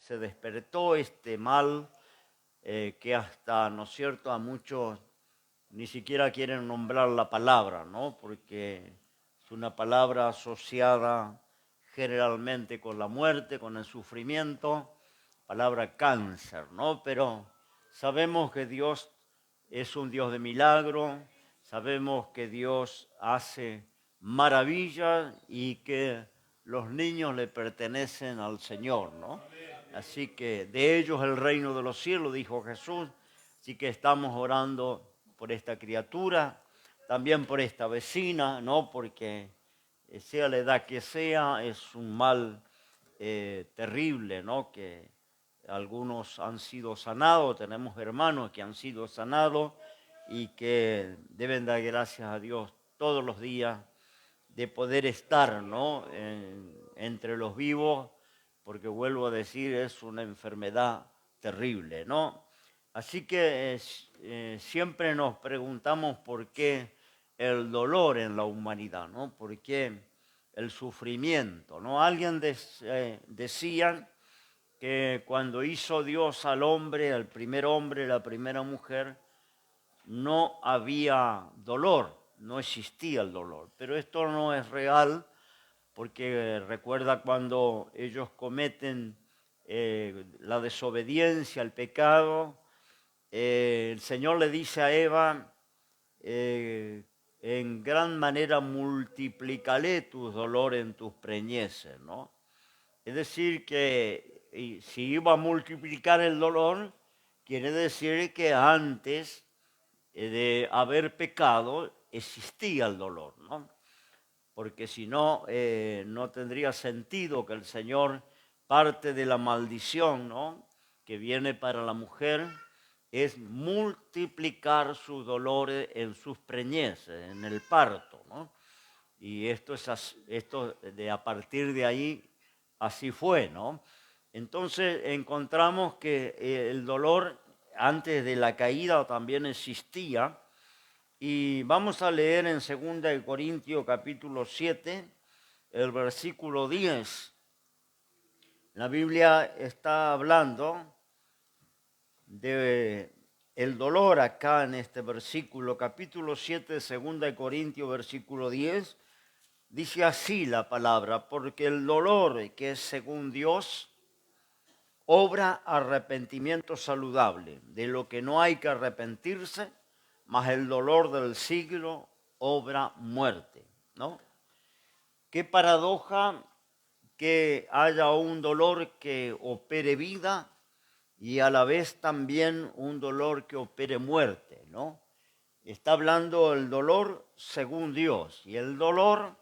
se despertó este mal que hasta, ¿no es cierto?, a muchos ni siquiera quieren nombrar la palabra, ¿no? Porque es una palabra asociada generalmente con la muerte, con el sufrimiento, palabra cáncer, ¿no? Pero sabemos que Dios es un Dios de milagro, sabemos que Dios hace maravillas y que los niños le pertenecen al Señor, ¿no? Así que de ellos el reino de los cielos, dijo Jesús. Así que estamos orando por esta criatura, también por esta vecina, ¿no? Porque sea la edad que sea, es un mal terrible, ¿no? Que algunos han sido sanados, tenemos hermanos que han sido sanados y que deben dar gracias a Dios todos los días de poder estar, ¿no?, entre los vivos, porque vuelvo a decir, es una enfermedad terrible, ¿no? Así que siempre nos preguntamos por qué el dolor en la humanidad, ¿no? ¿Por qué el sufrimiento, ¿no? Alguien decía que cuando hizo Dios al hombre, la primera mujer, no había dolor, no existía el dolor. Pero esto no es real porque recuerda cuando ellos cometen la desobediencia, el pecado, el Señor le dice a Eva, en gran manera multiplicaré tus dolores en tus preñeces, ¿no? Es decir, que si iba a multiplicar el dolor, quiere decir que antes de haber pecado existía el dolor, ¿no? Porque si no, no tendría sentido que el Señor, parte de la maldición, ¿no?, que viene para la mujer, es multiplicar sus dolores en sus preñeces, en el parto, ¿no? Y esto de a partir de ahí así fue, ¿no? Entonces encontramos que el dolor antes de la caída también existía. Y vamos a leer en 2 Corintios capítulo 7, el versículo 10. La Biblia está hablando de el dolor acá en este versículo, capítulo 7 de 2 Corintios, versículo 10. Dice así la palabra, porque el dolor que es según Dios obra arrepentimiento saludable, de lo que no hay que arrepentirse, mas el dolor del siglo obra muerte, ¿no? Qué paradoja que haya un dolor que opere vida y a la vez también un dolor que opere muerte, ¿no? Está hablando el dolor según Dios, y el dolor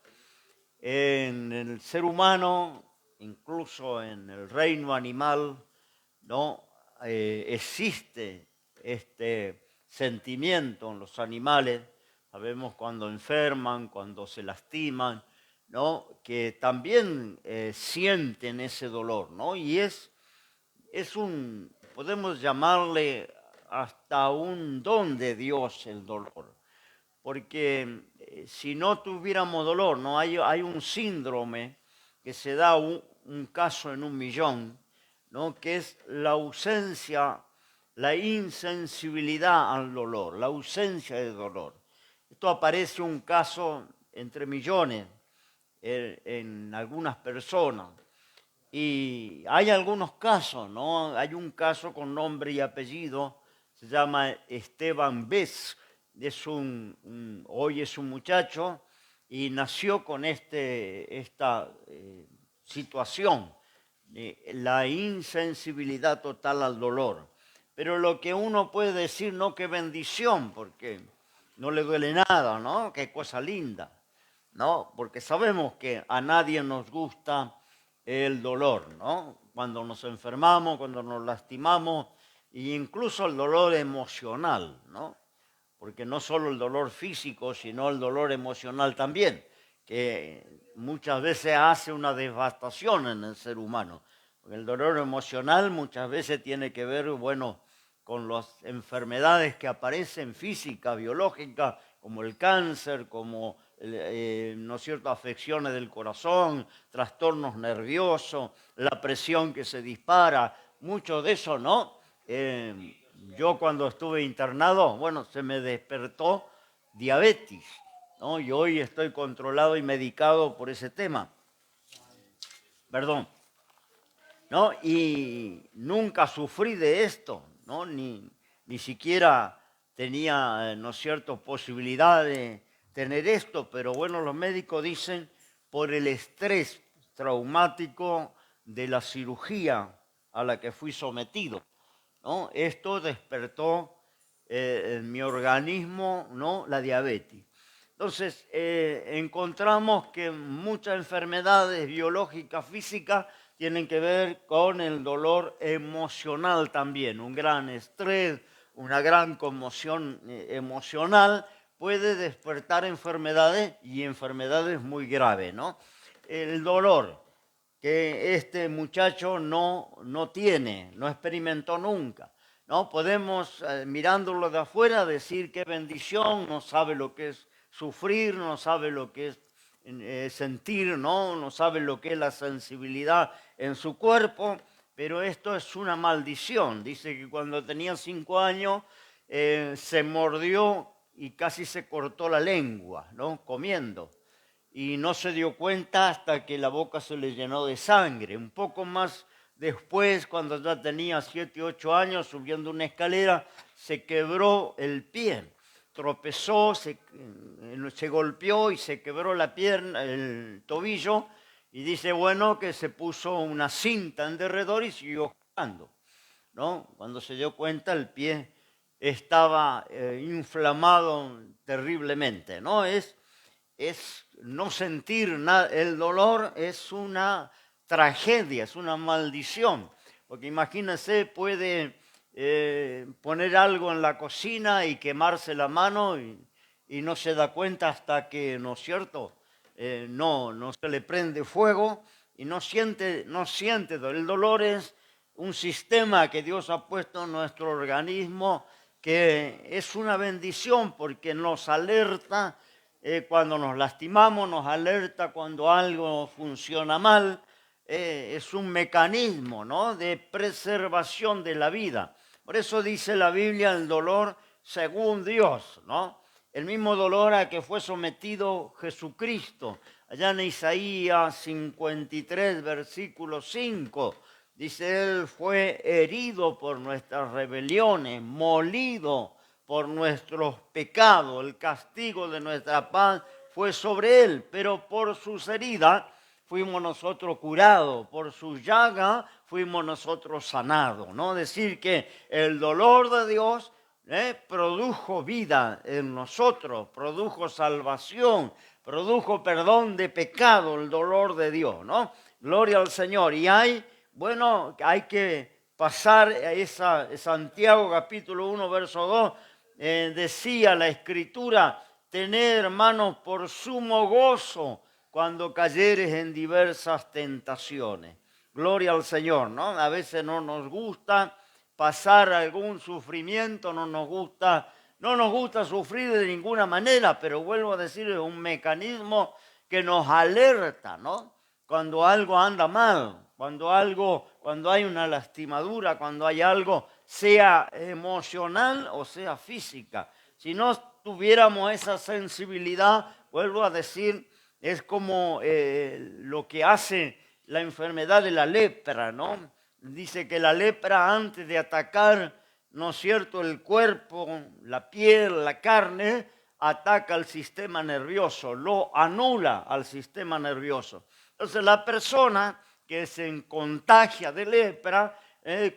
en el ser humano, incluso en el reino animal, ¿no? Existe este sentimiento en los animales. Sabemos cuando enferman, cuando se lastiman, ¿no?, que también sienten ese dolor, ¿no? Y es podemos llamarle hasta un don de Dios el dolor. Porque si no tuviéramos dolor, no hay un síndrome que se da un caso en 1.000.000, ¿no?, que es la ausencia, la insensibilidad al dolor, la ausencia de dolor. Esto aparece un caso entre millones en algunas personas. Y hay algunos casos, ¿no? Hay un caso con nombre y apellido, se llama Esteban Bess, hoy es un muchacho y nació con esta situación, la insensibilidad total al dolor. Pero lo que uno puede decir, no, qué bendición, porque no le duele nada, ¿no? Qué cosa linda, ¿no? Porque sabemos que a nadie nos gusta el dolor, ¿no? Cuando nos enfermamos, cuando nos lastimamos, e incluso el dolor emocional, ¿no? Porque no solo el dolor físico, sino el dolor emocional también, que muchas veces hace una devastación en el ser humano. Porque el dolor emocional muchas veces tiene que ver, bueno, con las enfermedades que aparecen físicas, biológicas, como el cáncer, como ¿no es cierto?, afecciones del corazón, trastornos nerviosos, la presión que se dispara, mucho de eso, ¿no? Yo cuando estuve internado, bueno, se me despertó diabetes, ¿no? Y hoy estoy controlado y medicado por ese tema. Perdón. ¿No? Y nunca sufrí de esto, ¿no? Ni siquiera tenía, ¿no es cierto?, posibilidad de tener esto, pero bueno, los médicos dicen por el estrés traumático de la cirugía a la que fui sometido, ¿no? Esto despertó en mi organismo, ¿no?, la diabetes. Entonces, encontramos que muchas enfermedades biológicas, físicas, tienen que ver con el dolor emocional también. Un gran estrés, una gran conmoción emocional puede despertar enfermedades y enfermedades muy graves, ¿no? El dolor que este muchacho no tiene, no experimentó nunca. ¿No? Podemos, mirándolo de afuera, decir qué bendición, no sabe lo que es sufrir, no sabe lo que es sentir, no sabe lo que es la sensibilidad en su cuerpo, pero esto es una maldición. Dice que cuando tenía 5 años se mordió y casi se cortó la lengua, ¿no?, comiendo. Y no se dio cuenta hasta que la boca se le llenó de sangre. Un poco más después, cuando ya tenía 7, 8 años, subiendo una escalera, se quebró el pie. Tropezó, se golpeó y se quebró la pierna, el tobillo, y dice, bueno, que se puso una cinta en derredor y siguió jugando, ¿no? Cuando se dio cuenta, el pie estaba inflamado terriblemente, ¿no? Es no sentir nada, el dolor es una tragedia, es una maldición, porque imagínense, puede poner algo en la cocina y quemarse la mano y no se da cuenta hasta que, ¿no es cierto?, no se le prende fuego y no siente dolor. El dolor es un sistema que Dios ha puesto en nuestro organismo que es una bendición porque nos alerta cuando nos lastimamos, nos alerta cuando algo funciona mal. Es un mecanismo, ¿no?, de preservación de la vida. Por eso dice la Biblia el dolor según Dios, ¿no? El mismo dolor a que fue sometido Jesucristo. Allá en Isaías 53, versículo 5, dice, Él fue herido por nuestras rebeliones, molido por nuestros pecados, el castigo de nuestra paz fue sobre Él, pero por sus heridas fuimos nosotros curados, por su llaga fuimos nosotros sanados, ¿no? Decir que el dolor de Dios produjo vida en nosotros, produjo salvación, produjo perdón de pecado, el dolor de Dios, ¿no? Gloria al Señor. Y hay que pasar a esa Santiago capítulo 1, verso 2, decía la Escritura, tened, hermanos, por sumo gozo cuando cayeres en diversas tentaciones. Gloria al Señor, ¿no? A veces no nos gusta pasar algún sufrimiento, no nos gusta sufrir de ninguna manera, pero vuelvo a decir, es un mecanismo que nos alerta, ¿no? Cuando algo anda mal, cuando hay una lastimadura, cuando hay algo, sea emocional o sea física. Si no tuviéramos esa sensibilidad, vuelvo a decir, es como lo que hace la enfermedad de la lepra, ¿no? Dice que la lepra, antes de atacar, ¿no es cierto?, el cuerpo, la piel, la carne, ataca al sistema nervioso, lo anula al sistema nervioso. Entonces la persona que se contagia de lepra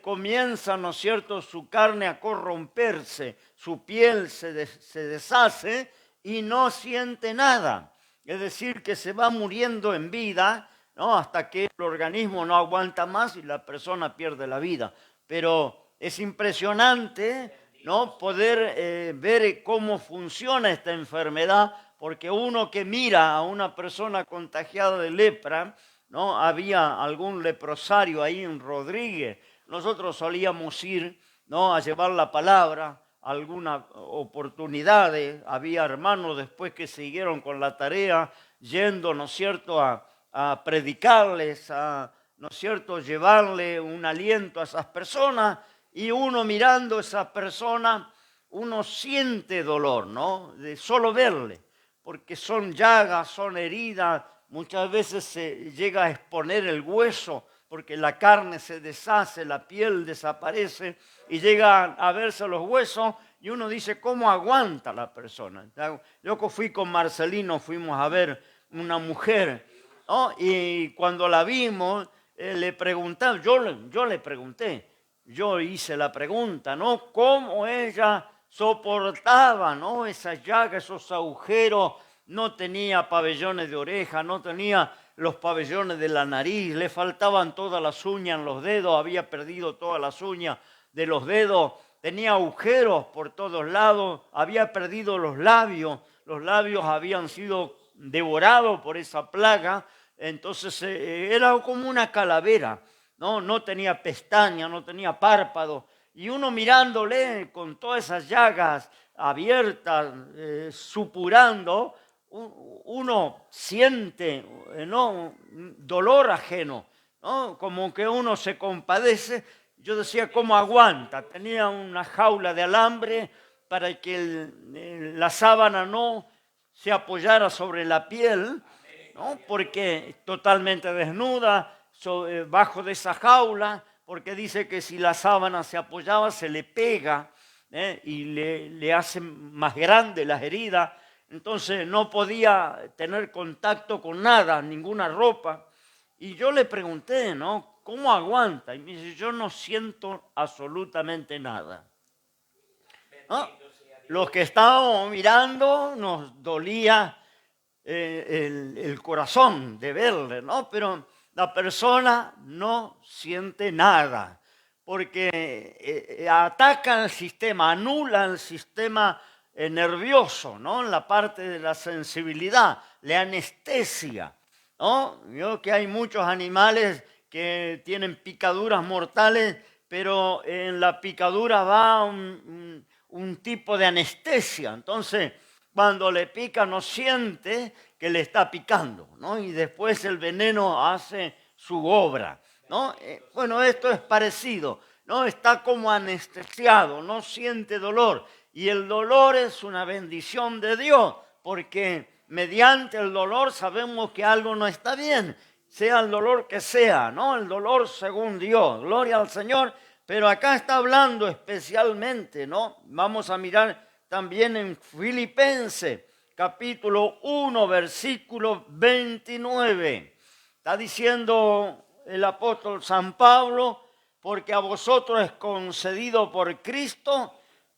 comienza, ¿no es cierto?, su carne a corromperse, su piel se deshace y no siente nada. Es decir, que se va muriendo en vida, ¿no?, hasta que el organismo no aguanta más y la persona pierde la vida. Pero es impresionante, ¿no?, poder ver cómo funciona esta enfermedad, porque uno que mira a una persona contagiada de lepra, ¿no? Había algún leprosario ahí en Rodríguez. Nosotros solíamos ir, ¿no?, a llevar la palabra alguna oportunidad. Había hermanos después que siguieron con la tarea, yendo, ¿no es cierto?, a predicarles, ¿no es cierto?, llevarle un aliento a esas personas, y uno mirando a esas personas, uno siente dolor, ¿no?, de solo verle, porque son llagas, son heridas, muchas veces se llega a exponer el hueso, porque la carne se deshace, la piel desaparece, y llegan a verse los huesos, y uno dice, ¿cómo aguanta la persona? Yo fui con Marcelino, fuimos a ver una mujer, ¿no?, y cuando la vimos, le preguntaba, yo le pregunté, yo hice la pregunta, ¿no?, cómo ella soportaba, ¿no?, esas llagas, esos agujeros. No tenía pabellones de oreja, no tenía los pabellones de la nariz, le faltaban todas las uñas en los dedos, había perdido todas las uñas de los dedos, tenía agujeros por todos lados, había perdido los labios habían sido devorados por esa plaga, entonces era como una calavera, no tenía pestañas, no tenía párpados, y uno mirándole con todas esas llagas abiertas, supurando, uno siente, ¿no?, dolor ajeno, ¿no?, como que uno se compadece. Yo decía, ¿cómo aguanta? Tenía una jaula de alambre para que la sábana no se apoyara sobre la piel, ¿no?, porque totalmente desnuda, bajo de esa jaula, porque dice que si la sábana se apoyaba se le pega, y le hace más grande las heridas. Entonces no podía tener contacto con nada, ninguna ropa. Y yo le pregunté, ¿no?, ¿cómo aguanta? Y me dice, yo no siento absolutamente nada, ¿no? Los que estábamos mirando nos dolía el corazón de verle, ¿no? Pero la persona no siente nada, porque atacan el sistema, anulan el sistema nervioso, ¿no?, en la parte de la sensibilidad, le anestesia, ¿no? Veo que hay muchos animales que tienen picaduras mortales, pero en la picadura va un tipo de anestesia. Entonces, cuando le pica no siente que le está picando, ¿no? Y después el veneno hace su obra, ¿no? Bueno, esto es parecido, ¿no? Está como anestesiado, no siente dolor. Y el dolor es una bendición de Dios, porque mediante el dolor sabemos que algo no está bien, sea el dolor que sea, ¿no? El dolor según Dios, gloria al Señor. Pero acá está hablando especialmente, ¿no? Vamos a mirar también en Filipenses, capítulo 1, versículo 29. Está diciendo el apóstol San Pablo, porque a vosotros es concedido por Cristo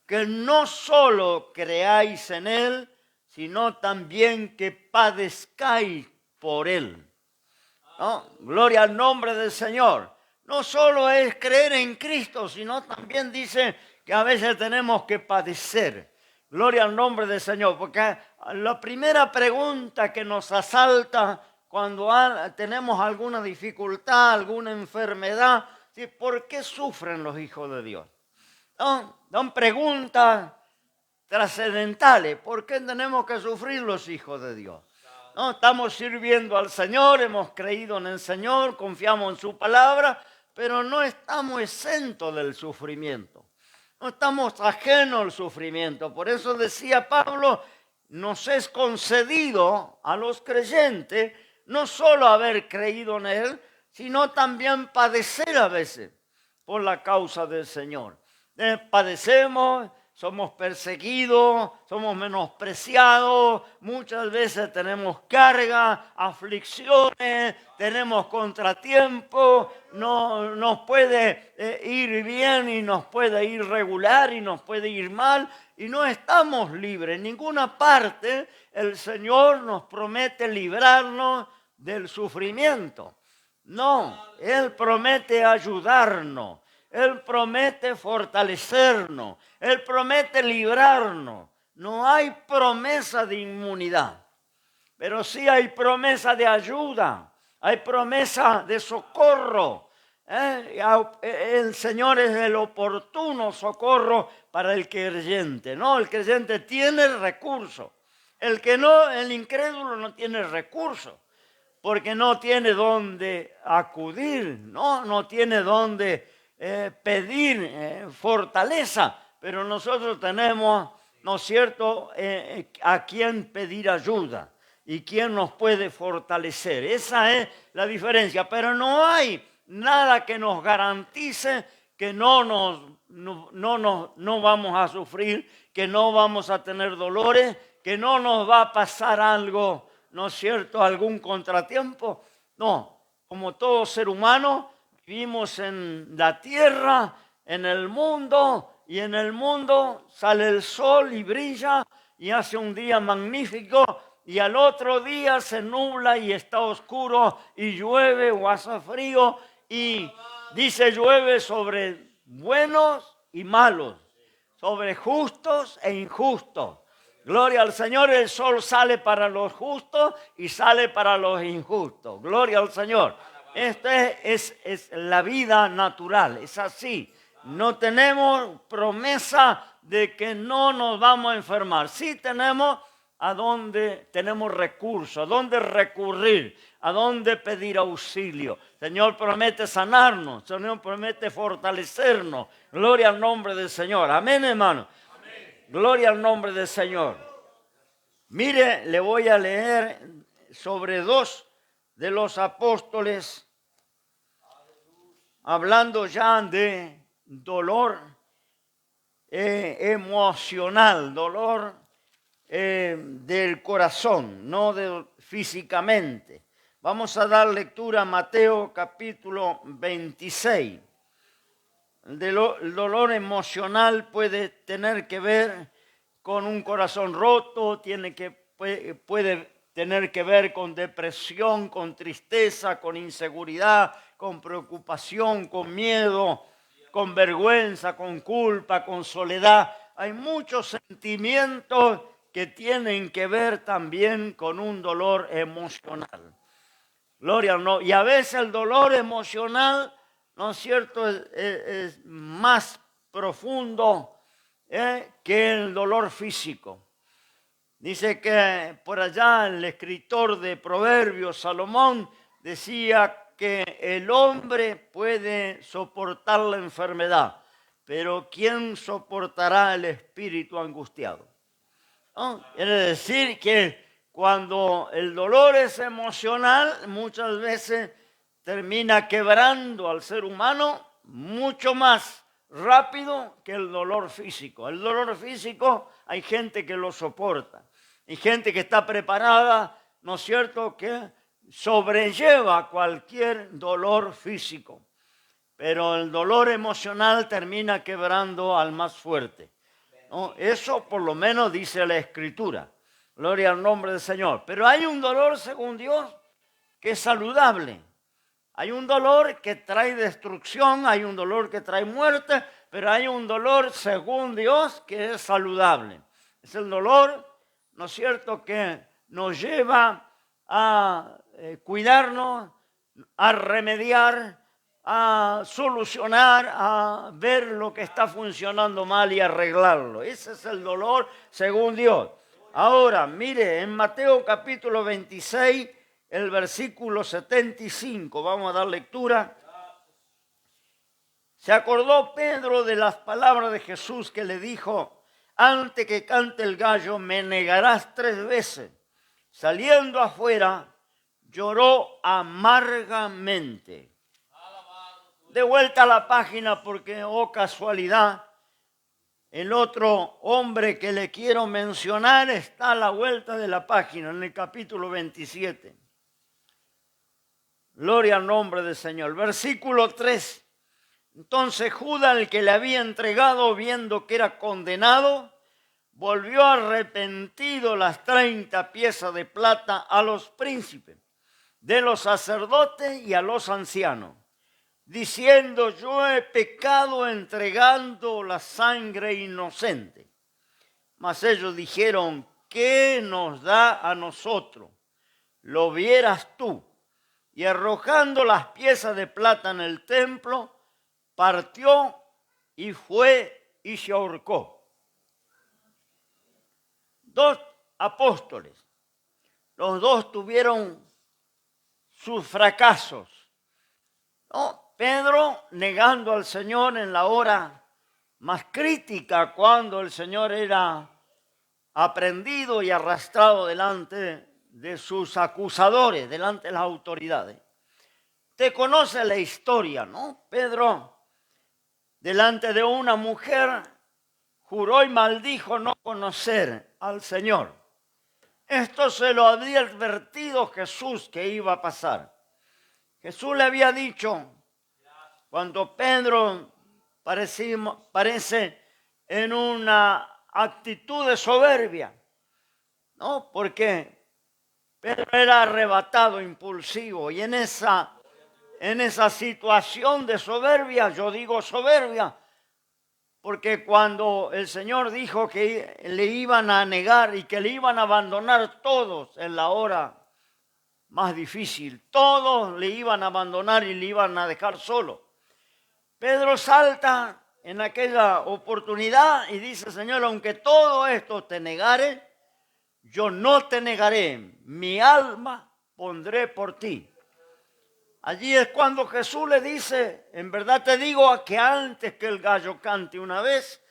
que no solo creáis en Él, sino también que padezcáis por Él, ¿no? Gloria al nombre del Señor. No solo es creer en Cristo, sino también dice que a veces tenemos que padecer. Gloria al nombre del Señor, porque la primera pregunta que nos asalta cuando tenemos alguna dificultad, alguna enfermedad, ¿sí?, ¿por qué sufren los hijos de Dios? Son preguntas trascendentales. ¿Por qué tenemos que sufrir los hijos de Dios? No, estamos sirviendo al Señor, hemos creído en el Señor, confiamos en su palabra, pero no estamos exentos del sufrimiento. No estamos ajenos al sufrimiento. Por eso decía Pablo, nos es concedido a los creyentes no solo haber creído en Él, sino también padecer a veces por la causa del Señor. Padecemos, somos perseguidos, somos menospreciados, muchas veces tenemos carga, aflicciones, tenemos contratiempos, no, nos puede ir bien y nos puede ir regular y nos puede ir mal y no estamos libres. En ninguna parte el Señor nos promete librarnos del sufrimiento. No, Él promete ayudarnos. Él promete fortalecernos, Él promete librarnos. No hay promesa de inmunidad, pero sí hay promesa de ayuda, hay promesa de socorro. El Señor es el oportuno socorro para el creyente, ¿no? El creyente tiene recursos. El que no, el incrédulo no tiene recursos, porque no tiene dónde acudir, no tiene dónde pedir fortaleza, pero nosotros tenemos, ¿no es cierto?, a quien pedir ayuda y quién nos puede fortalecer. Esa es la diferencia, pero no hay nada que nos garantice que no vamos a sufrir, que no vamos a tener dolores, que no nos va a pasar algo, ¿no es cierto?, algún contratiempo. No, como todo ser humano, vivimos en la tierra, en el mundo, y en el mundo sale el sol y brilla y hace un día magnífico, y al otro día se nubla y está oscuro y llueve o hace frío, y dice llueve sobre buenos y malos, sobre justos e injustos. Gloria al Señor, el sol sale para los justos y sale para los injustos. Gloria al Señor. Esta es la vida natural, es así. No tenemos promesa de que no nos vamos a enfermar. Sí tenemos a dónde tenemos recursos, a dónde recurrir, a dónde pedir auxilio. El Señor promete sanarnos, el Señor promete fortalecernos. Gloria al nombre del Señor. Amén, hermano. Gloria al nombre del Señor. Mire, le voy a leer sobre dos de los apóstoles, hablando ya de dolor emocional, dolor del corazón, no físicamente. Vamos a dar lectura a Mateo capítulo 26. El dolor emocional puede tener que ver con un corazón roto, puede tener que ver con depresión, con tristeza, con inseguridad, con preocupación, con miedo, con vergüenza, con culpa, con soledad. Hay muchos sentimientos que tienen que ver también con un dolor emocional. Gloria al Señor. Y a veces el dolor emocional, ¿no es cierto?, es más profundo que el dolor físico. Dice que por allá el escritor de Proverbios, Salomón, decía que el hombre puede soportar la enfermedad, pero ¿quién soportará el espíritu angustiado? ¿No? Quiere decir que cuando el dolor es emocional, muchas veces termina quebrando al ser humano mucho más rápido que el dolor físico. El dolor físico hay gente que lo soporta. Hay gente que está preparada, ¿no es cierto?, que sobrelleva cualquier dolor físico. Pero el dolor emocional termina quebrando al más fuerte, ¿no? Eso por lo menos dice la Escritura. Gloria al nombre del Señor. Pero hay un dolor, según Dios, que es saludable. Hay un dolor que trae destrucción, hay un dolor que trae muerte, pero hay un dolor, según Dios, que es saludable. Es el dolor, ¿no es cierto?, que nos lleva a cuidarnos, a remediar, a solucionar, a ver lo que está funcionando mal y arreglarlo. Ese es el dolor según Dios. Ahora, mire, en Mateo capítulo 26, el versículo 75, vamos a dar lectura. Se acordó Pedro de las palabras de Jesús que le dijo: antes que cante el gallo me negarás 3 veces. Saliendo afuera, lloró amargamente. De vuelta a la página porque, oh casualidad, el otro hombre que le quiero mencionar está a la vuelta de la página, en el capítulo 27. Gloria al nombre del Señor. Versículo 3. Entonces Judas, el que le había entregado, viendo que era condenado, volvió arrepentido las 30 piezas de plata a los príncipes de los sacerdotes y a los ancianos, diciendo: yo he pecado entregando la sangre inocente. Mas ellos dijeron: ¿qué nos da a nosotros? Lo vieras tú. y arrojando las piezas de plata en el templo, partió y fue y se ahorcó. Dos apóstoles, los dos tuvieron sus fracasos, ¿no? Pedro negando al Señor en la hora más crítica, cuando el Señor era aprendido y arrastrado delante de sus acusadores, delante de las autoridades. Usted conoce la historia, ¿no? Pedro, delante de una mujer, juró y maldijo no conocer al Señor. Esto se lo había advertido Jesús que iba a pasar. Jesús le había dicho, cuando Pedro parece en una actitud de soberbia, ¿no? Porque Pedro era arrebatado, impulsivo, y en esa situación de soberbia, yo digo soberbia, porque cuando el Señor dijo que le iban a negar y que le iban a abandonar todos en la hora más difícil, todos le iban a abandonar y le iban a dejar solo. Pedro salta en aquella oportunidad y dice, Señor, aunque todo esto te negare, yo no te negaré, mi alma pondré por ti. Allí es cuando Jesús le dice, en verdad te digo que antes que el gallo cante una vez,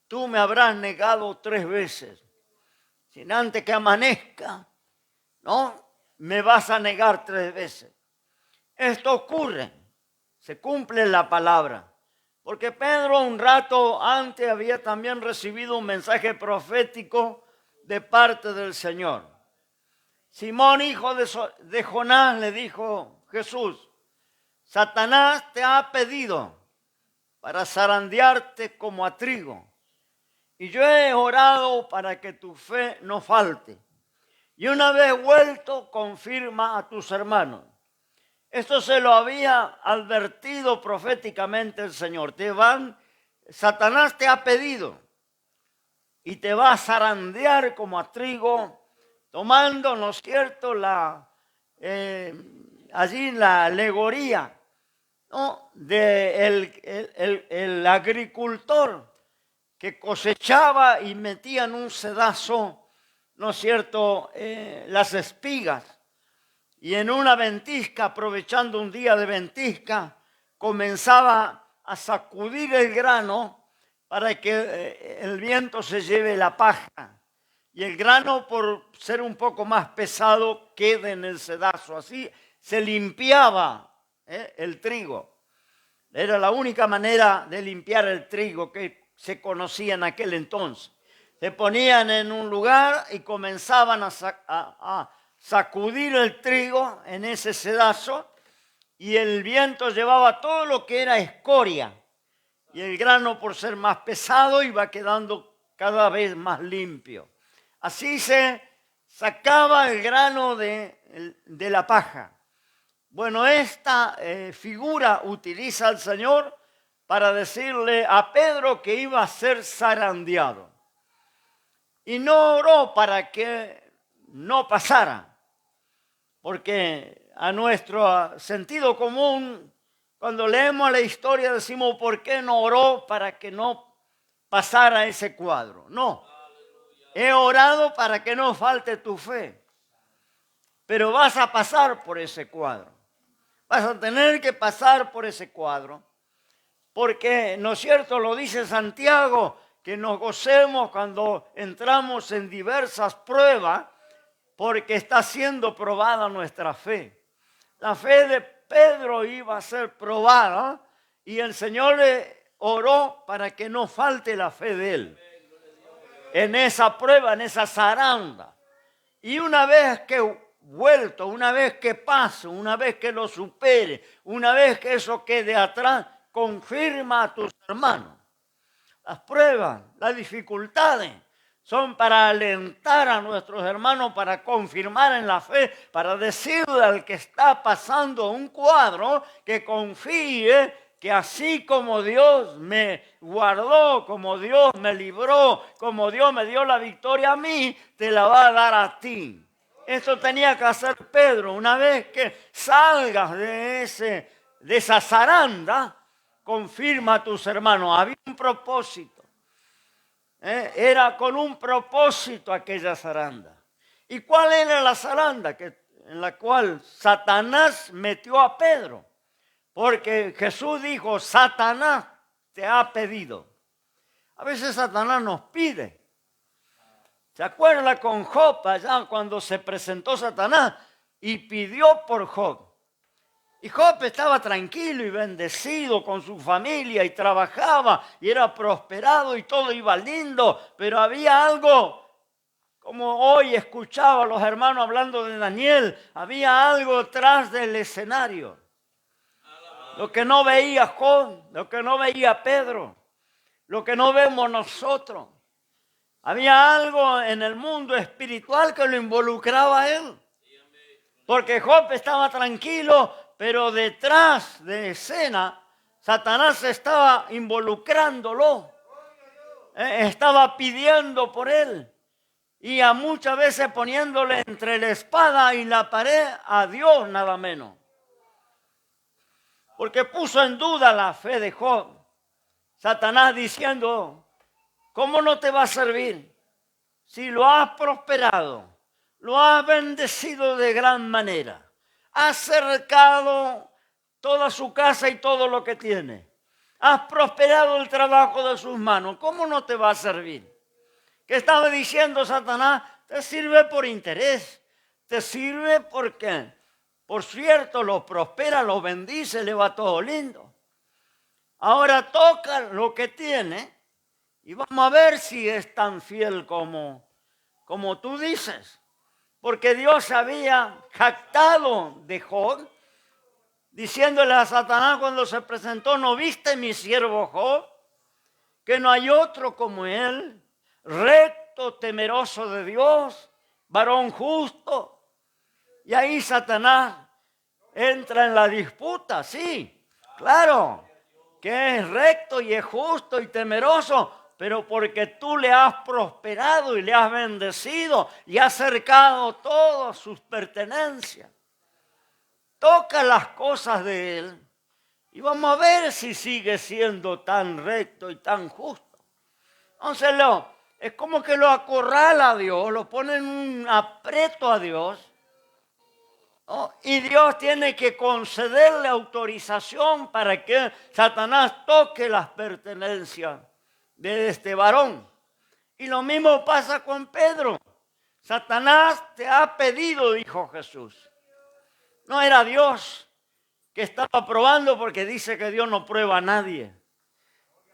tú me habrás negado 3 veces. Sin antes que amanezca, ¿no? Me vas a negar 3 veces. Esto ocurre, se cumple la palabra. Porque Pedro un rato antes había también recibido un mensaje profético de parte del Señor. Simón, hijo de Jonás, le dijo Jesús, Satanás te ha pedido para zarandearte como a trigo. Y yo he orado para que tu fe no falte. Y una vez vuelto, confirma a tus hermanos. Esto se lo había advertido proféticamente el Señor. Satanás te ha pedido y te va a zarandear como a trigo, tomando, ¿no es cierto?, allí la alegoría, ¿no?, de el agricultor que cosechaba y metía en un sedazo, ¿no es cierto?, las espigas. Y en una ventisca, aprovechando un día de ventisca, comenzaba a sacudir el grano para que el viento se lleve la paja. Y el grano, por ser un poco más pesado, quede en el sedazo. Así se limpiaba el trigo. Era la única manera de limpiar el trigo que se conocía en aquel entonces. Se ponían en un lugar y comenzaban a sacudir el trigo en ese sedazo, y el viento llevaba todo lo que era escoria, y el grano, por ser más pesado, iba quedando cada vez más limpio. Así se sacaba el grano de la paja. Bueno, esta figura utiliza el Señor para decirle a Pedro que iba a ser zarandeado. Y no oró para que no pasara, porque a nuestro sentido común, cuando leemos la historia, decimos, ¿por qué no oró para que no pasara ese cuadro? No, he orado para que no falte tu fe, pero vas a pasar por ese cuadro. Vas a tener que pasar por ese cuadro, porque, ¿no es cierto?, lo dice Santiago, que nos gocemos cuando entramos en diversas pruebas, porque está siendo probada nuestra fe. La fe de Pedro iba a ser probada y el Señor le oró para que no falte la fe de él en esa prueba, en esa zaranda. Y una vez que vuelto, una vez que paso, una vez que lo supere, una vez que eso quede atrás, confirma a tus hermanos. Las pruebas, las dificultades son para alentar a nuestros hermanos, para confirmar en la fe, para decirle al que está pasando un cuadro que confíe que así como Dios me guardó, como Dios me libró, como Dios me dio la victoria a mí, te la va a dar a ti. Esto tenía que hacer Pedro. Una vez que salgas de esa zaranda, confirma a tus hermanos. Había un propósito. Era con un propósito aquella zaranda. ¿Y cuál era la zaranda en la cual Satanás metió a Pedro? Porque Jesús dijo, Satanás te ha pedido. A veces Satanás nos pide. ¿Se acuerda con Job allá cuando se presentó Satanás y pidió por Job? Y Job estaba tranquilo y bendecido con su familia y trabajaba y era prosperado y todo iba lindo, pero había algo, como hoy escuchaba a los hermanos hablando de Daniel, había algo tras del escenario. Lo que no veía Job, lo que no veía Pedro, lo que no vemos nosotros. Había algo en el mundo espiritual que lo involucraba a él. Porque Job estaba tranquilo, pero detrás de escena, Satanás estaba involucrándolo. Estaba pidiendo por él. Y a muchas veces poniéndole entre la espada y la pared a Dios nada menos. Porque puso en duda la fe de Job. Satanás diciendo, ¿cómo no te va a servir? Si lo has prosperado, lo has bendecido de gran manera, has cercado toda su casa y todo lo que tiene, has prosperado el trabajo de sus manos, ¿cómo no te va a servir? ¿Qué estaba diciendo Satanás? Te sirve por interés, te sirve porque, por cierto, lo prospera, lo bendice, le va todo lindo. Ahora toca lo que tiene y vamos a ver si es tan fiel como tú dices. Porque Dios había jactado de Job, diciéndole a Satanás cuando se presentó, ¿no viste mi siervo Job? Que no hay otro como él, recto, temeroso de Dios, varón justo. Y ahí Satanás entra en la disputa, sí, claro, que es recto y es justo y temeroso, pero porque tú le has prosperado y le has bendecido y has cercado todas sus pertenencias. Toca las cosas de él y vamos a ver si sigue siendo tan recto y tan justo. Entonces es como que lo acorrala a Dios, lo pone en un aprieto a Dios. ¿No? Y Dios tiene que concederle autorización para que Satanás toque las pertenencias de este varón. Y lo mismo pasa con Pedro. Satanás te ha pedido, dijo Jesús. No era Dios que estaba probando, porque dice que Dios no prueba a nadie.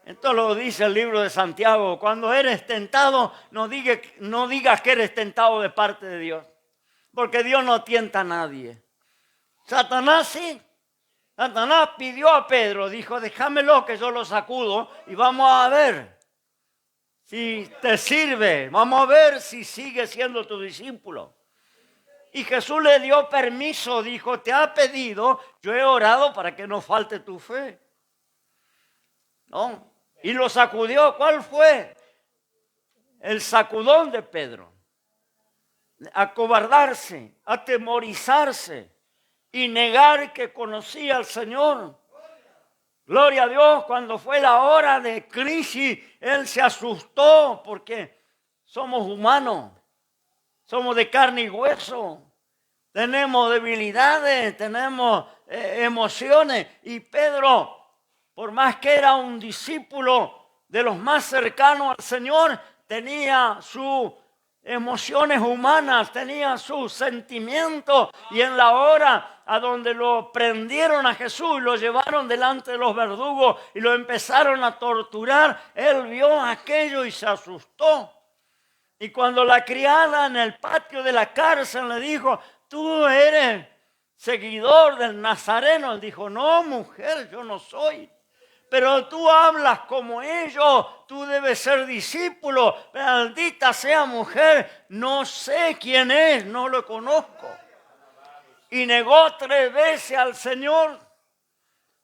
Esto lo dice el libro de Santiago. Cuando eres tentado, no digas que eres tentado de parte de Dios. Porque Dios no tienta a nadie. Satanás sí. Satanás pidió a Pedro, dijo, déjamelo que yo lo sacudo y vamos a ver si te sirve. Vamos a ver si sigue siendo tu discípulo. Y Jesús le dio permiso, dijo, te ha pedido, yo he orado para que no falte tu fe. ¿No? Y lo sacudió. ¿Cuál fue el sacudón de Pedro? Acobardarse, atemorizarse y negar que conocía al Señor. Gloria a Dios, cuando fue la hora de crisis, él se asustó porque somos humanos, somos de carne y hueso, tenemos debilidades, tenemos emociones. Y Pedro, por más que era un discípulo de los más cercanos al Señor, tenía sus emociones humanas, tenía sus sentimientos, y en la hora a donde lo prendieron a Jesús y lo llevaron delante de los verdugos y lo empezaron a torturar, él vio aquello y se asustó. Y cuando la criada en el patio de la cárcel le dijo, tú eres seguidor del Nazareno, él dijo, no, mujer, yo no soy. Pero tú hablas como ellos, tú debes ser discípulo. Maldita sea, mujer, no sé quién es, no lo conozco. Y negó 3 veces al Señor.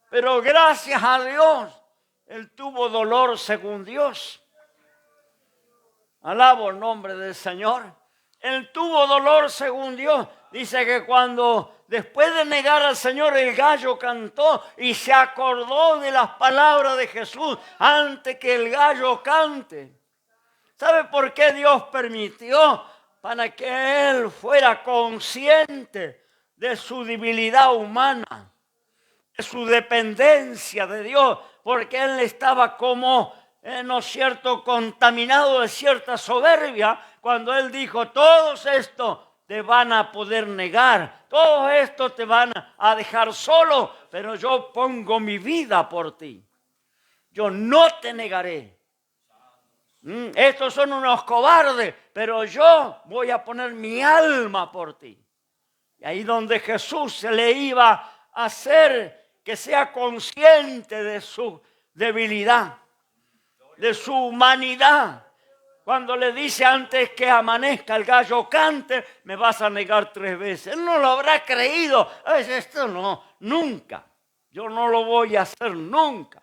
Pero gracias a Dios, él tuvo dolor según Dios. Alabo el nombre del Señor. Él tuvo dolor según Dios. Dice que cuando después de negar al Señor el gallo cantó y se acordó de las palabras de Jesús antes que el gallo cante. ¿Sabe por qué Dios permitió? Para que él fuera consciente de su debilidad humana, de su dependencia de Dios, porque él estaba como, ¿no es cierto?, contaminado de cierta soberbia cuando él dijo, todos estos te van a poder negar, todos estos te van a dejar solo, pero yo pongo mi vida por ti. Yo no te negaré. Estos son unos cobardes, pero yo voy a poner mi alma por ti. Y ahí donde Jesús se le iba a hacer que sea consciente de su debilidad, de su humanidad. Cuando le dice antes que amanezca el gallo cante, me vas a negar 3 veces. Él no lo habrá creído. Esto no, nunca. Yo no lo voy a hacer nunca.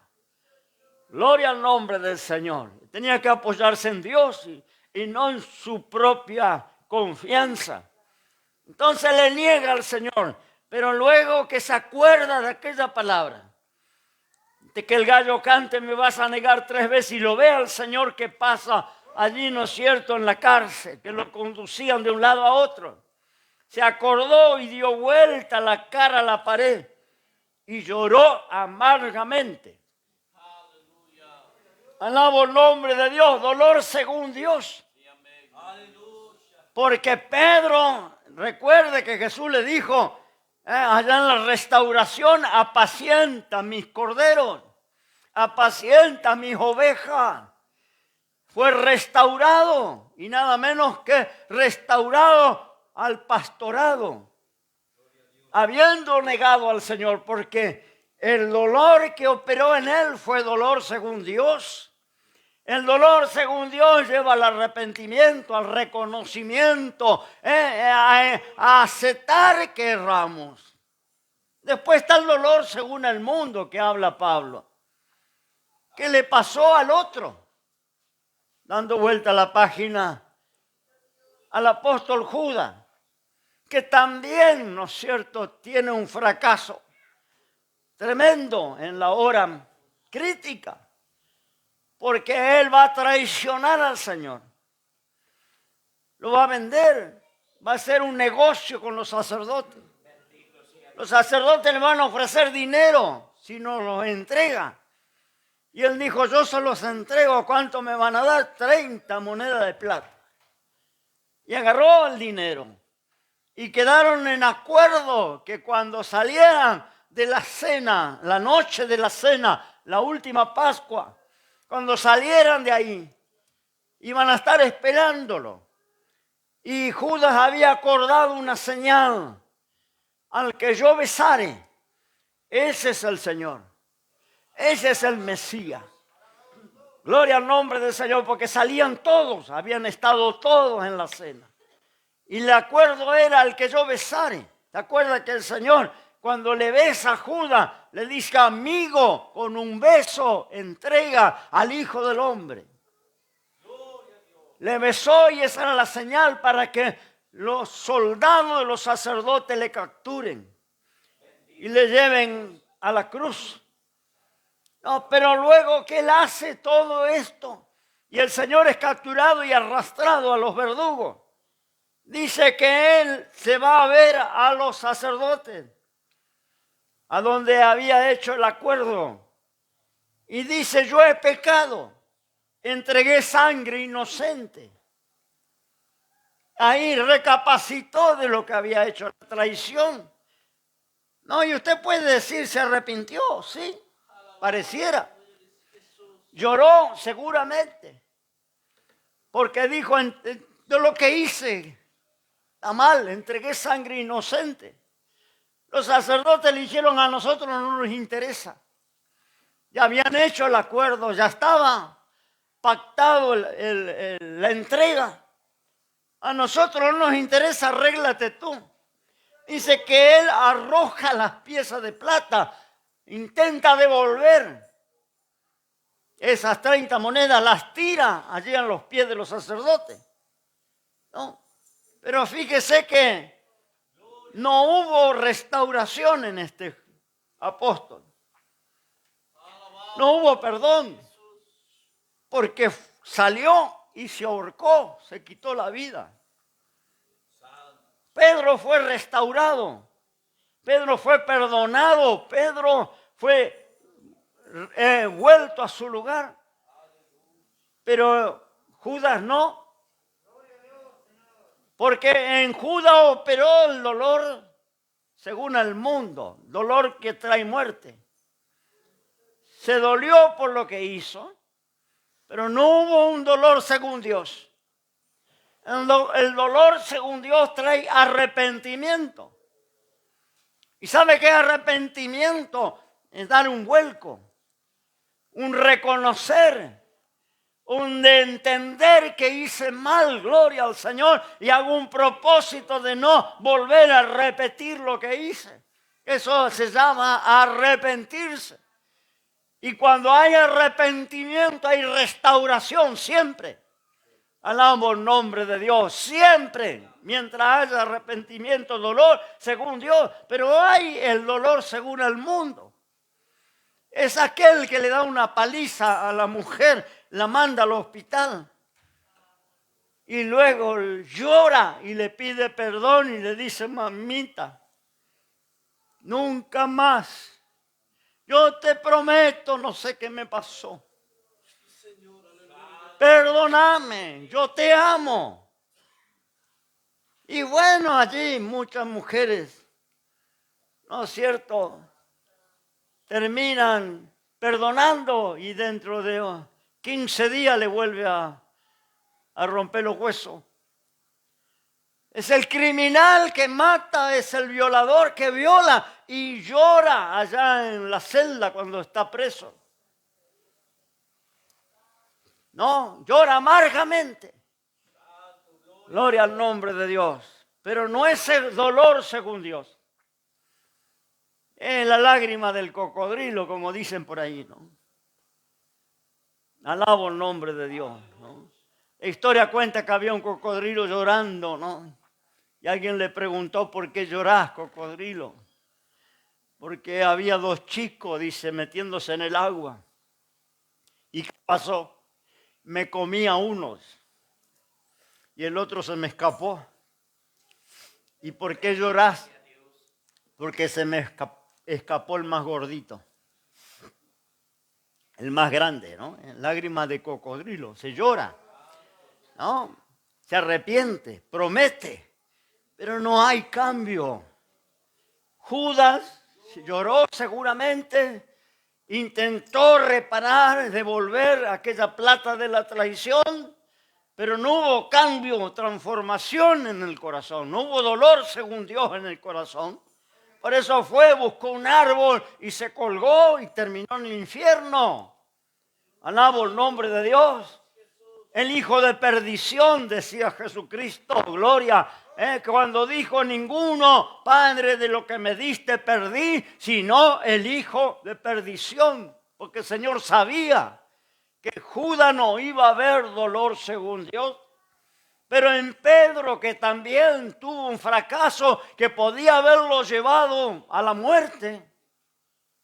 Gloria al nombre del Señor. Tenía que apoyarse en Dios y no en su propia confianza. Entonces le niega al Señor, pero luego que se acuerda de aquella palabra, de que el gallo cante me vas a negar 3 veces, y lo ve al Señor que pasa allí, ¿no es cierto?, en la cárcel, que lo conducían de un lado a otro. Se acordó y dio vuelta la cara a la pared y lloró amargamente. Alabo el nombre de Dios, dolor según Dios. Porque Pedro, recuerde que Jesús le dijo, allá en la restauración, apacienta mis corderos, apacienta mis ovejas. Fue restaurado y nada menos que restaurado al pastorado, habiendo negado al Señor, porque el dolor que operó en él fue dolor según Dios. El dolor según Dios lleva al arrepentimiento, al reconocimiento, a aceptar que erramos. Después está el dolor según el mundo que habla Pablo. ¿Qué le pasó al otro? Dando vuelta a la página, al apóstol Judas, que también, ¿no es cierto?, tiene un fracaso tremendo en la hora crítica. Porque él va a traicionar al Señor. Lo va a vender. Va a hacer un negocio con los sacerdotes. Los sacerdotes le van a ofrecer dinero si no los entrega. Y él dijo, yo se los entrego. ¿Cuánto me van a dar? 30 monedas de plata. Y agarró el dinero. Y quedaron en acuerdo que cuando salieran de la cena, la noche de la cena, la última Pascua, cuando salieran de ahí, iban a estar esperándolo. Y Judas había acordado una señal. Al que yo besare, ese es el Señor. Ese es el Mesías. Gloria al nombre del Señor, porque salían todos, habían estado todos en la cena. Y el acuerdo era al que yo besare. ¿Te acuerdas que el Señor, cuando le besa a Judas, le dice, amigo, con un beso entrega al Hijo del Hombre? Le besó y esa era la señal para que los soldados de los sacerdotes le capturen y le lleven a la cruz. No, pero luego que él hace todo esto y el Señor es capturado y arrastrado a los verdugos, dice que él se va a ver a los sacerdotes, a donde había hecho el acuerdo. Y dice, yo he pecado, entregué sangre inocente. Ahí recapacitó de lo que había hecho, la traición. No, y usted puede decir, se arrepintió, sí, pareciera. Lloró seguramente, porque dijo, de lo que hice está mal, entregué sangre inocente. Los sacerdotes le dijeron, a nosotros no nos interesa. Ya habían hecho el acuerdo, ya estaba pactado la entrega. A nosotros no nos interesa, arréglate tú. Dice que él arroja las piezas de plata, intenta devolver esas 30 monedas, las tira allí a los pies de los sacerdotes. ¿No? Pero fíjese que no hubo restauración en este apóstol. No hubo perdón. Porque salió y se ahorcó, se quitó la vida. Pedro fue restaurado. Pedro fue perdonado. Pedro fue vuelto a su lugar. Pero Judas no. Porque en Judas operó el dolor según el mundo. Dolor que trae muerte. Se dolió por lo que hizo. Pero no hubo un dolor según Dios. El dolor según Dios trae arrepentimiento. ¿Y sabe qué es arrepentimiento? Es dar un vuelco, un reconocer, un de entender que hice mal, gloria al Señor, y hago un propósito de no volver a repetir lo que hice. Eso se llama arrepentirse. Y cuando hay arrepentimiento hay restauración siempre. Alabo el nombre de Dios, siempre, mientras haya arrepentimiento, dolor, según Dios, pero hay el dolor según el mundo. Es aquel que le da una paliza a la mujer, la manda al hospital y luego llora y le pide perdón y le dice, mamita, nunca más, yo te prometo, no sé qué me pasó. Perdóname, yo te amo. Y bueno, allí muchas mujeres, ¿no es cierto?, terminan perdonando y dentro de 15 días le vuelve a romper los huesos. Es el criminal que mata, es el violador que viola y llora allá en la celda cuando está preso. No, llora amargamente. Gloria al nombre de Dios. Pero no es el dolor según Dios. Es la lágrima del cocodrilo, como dicen por ahí, ¿no? Alabo el nombre de Dios, ¿no? La historia cuenta que había un cocodrilo llorando, ¿no? Y alguien le preguntó, ¿por qué llorás, cocodrilo? Porque había 2 chicos, dice, metiéndose en el agua. ¿Y qué pasó? Me comí a unos y el otro se me escapó. ¿Y por qué llorás? Porque se me escapó el más gordito, el más grande, ¿no? Lágrimas de cocodrilo, se llora, ¿no? Se arrepiente, promete, pero no hay cambio. Judas lloró seguramente, intentó reparar, devolver aquella plata de la traición, pero no hubo cambio, transformación en el corazón, no hubo dolor según Dios en el corazón. Por eso fue, buscó un árbol y se colgó y terminó en el infierno. Alabo el nombre de Dios. El hijo de perdición, decía Jesucristo, gloria. Cuando dijo, ninguno, Padre, de lo que me diste perdí, sino el hijo de perdición. Porque el Señor sabía que Judas no iba a ver dolor según Dios. Pero en Pedro, que también tuvo un fracaso que podía haberlo llevado a la muerte,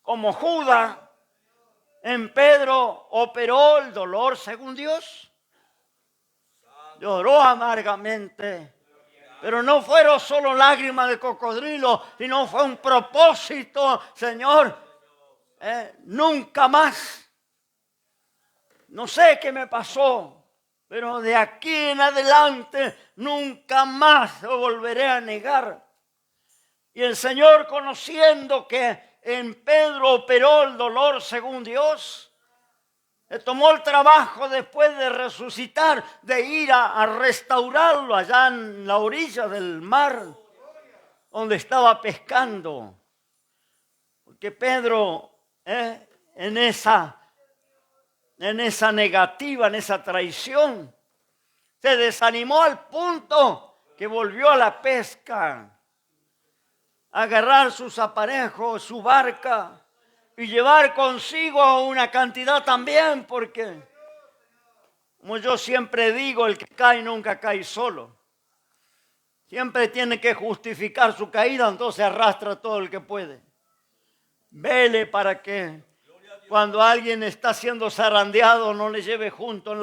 como Judas, en Pedro operó el dolor según Dios. Lloró amargamente, pero no fueron solo lágrimas de cocodrilo, sino fue un propósito, Señor, nunca más. No sé qué me pasó. Pero de aquí en adelante nunca más lo volveré a negar. Y el Señor, conociendo que en Pedro operó el dolor según Dios, le tomó el trabajo después de resucitar, de ir a restaurarlo allá en la orilla del mar, donde estaba pescando. Porque Pedro, en esa negativa, en esa traición, se desanimó al punto que volvió a la pesca, a agarrar sus aparejos, su barca y llevar consigo una cantidad también, porque, como yo siempre digo, el que cae nunca cae solo. Siempre tiene que justificar su caída, entonces arrastra todo el que puede. Vele para que cuando alguien está siendo zarandeado no le lleve junto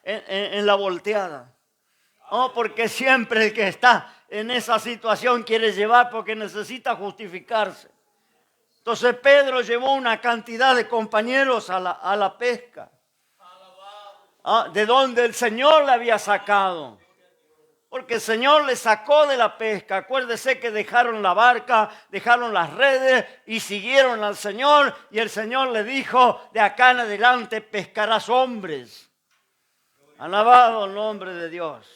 en la volteada. No, porque siempre el que está en esa situación quiere llevar porque necesita justificarse. Entonces Pedro llevó una cantidad de compañeros a la pesca. De donde el Señor le había sacado. Porque el Señor le sacó de la pesca. Acuérdese que dejaron la barca, dejaron las redes y siguieron al Señor. Y el Señor le dijo, de acá en adelante pescarás hombres. Alabado el nombre de Dios.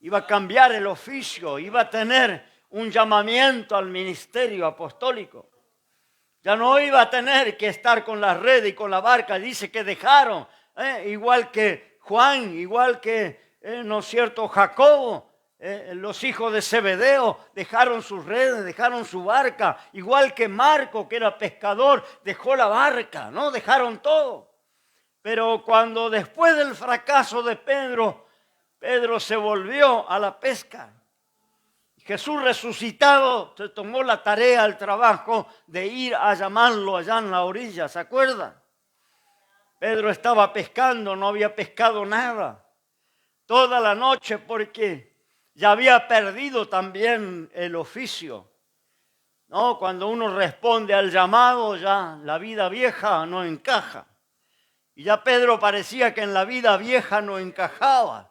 Iba a cambiar el oficio, iba a tener un llamamiento al ministerio apostólico. Ya no iba a tener que estar con la red y con la barca. Dice que dejaron, igual que Juan, igual que, ¿no es cierto?, Jacobo, los hijos de Zebedeo, dejaron sus redes, dejaron su barca. Igual que Marco, que era pescador, dejó la barca, ¿no? Dejaron todo. Pero cuando después del fracaso de Pedro se volvió a la pesca. Jesús resucitado se tomó la tarea, el trabajo de ir a llamarlo allá en la orilla, ¿se acuerda? Pedro estaba pescando, no había pescado nada. Toda la noche porque ya había perdido también el oficio. No, cuando uno responde al llamado, ya la vida vieja no encaja. Y ya Pedro parecía que en la vida vieja no encajaba.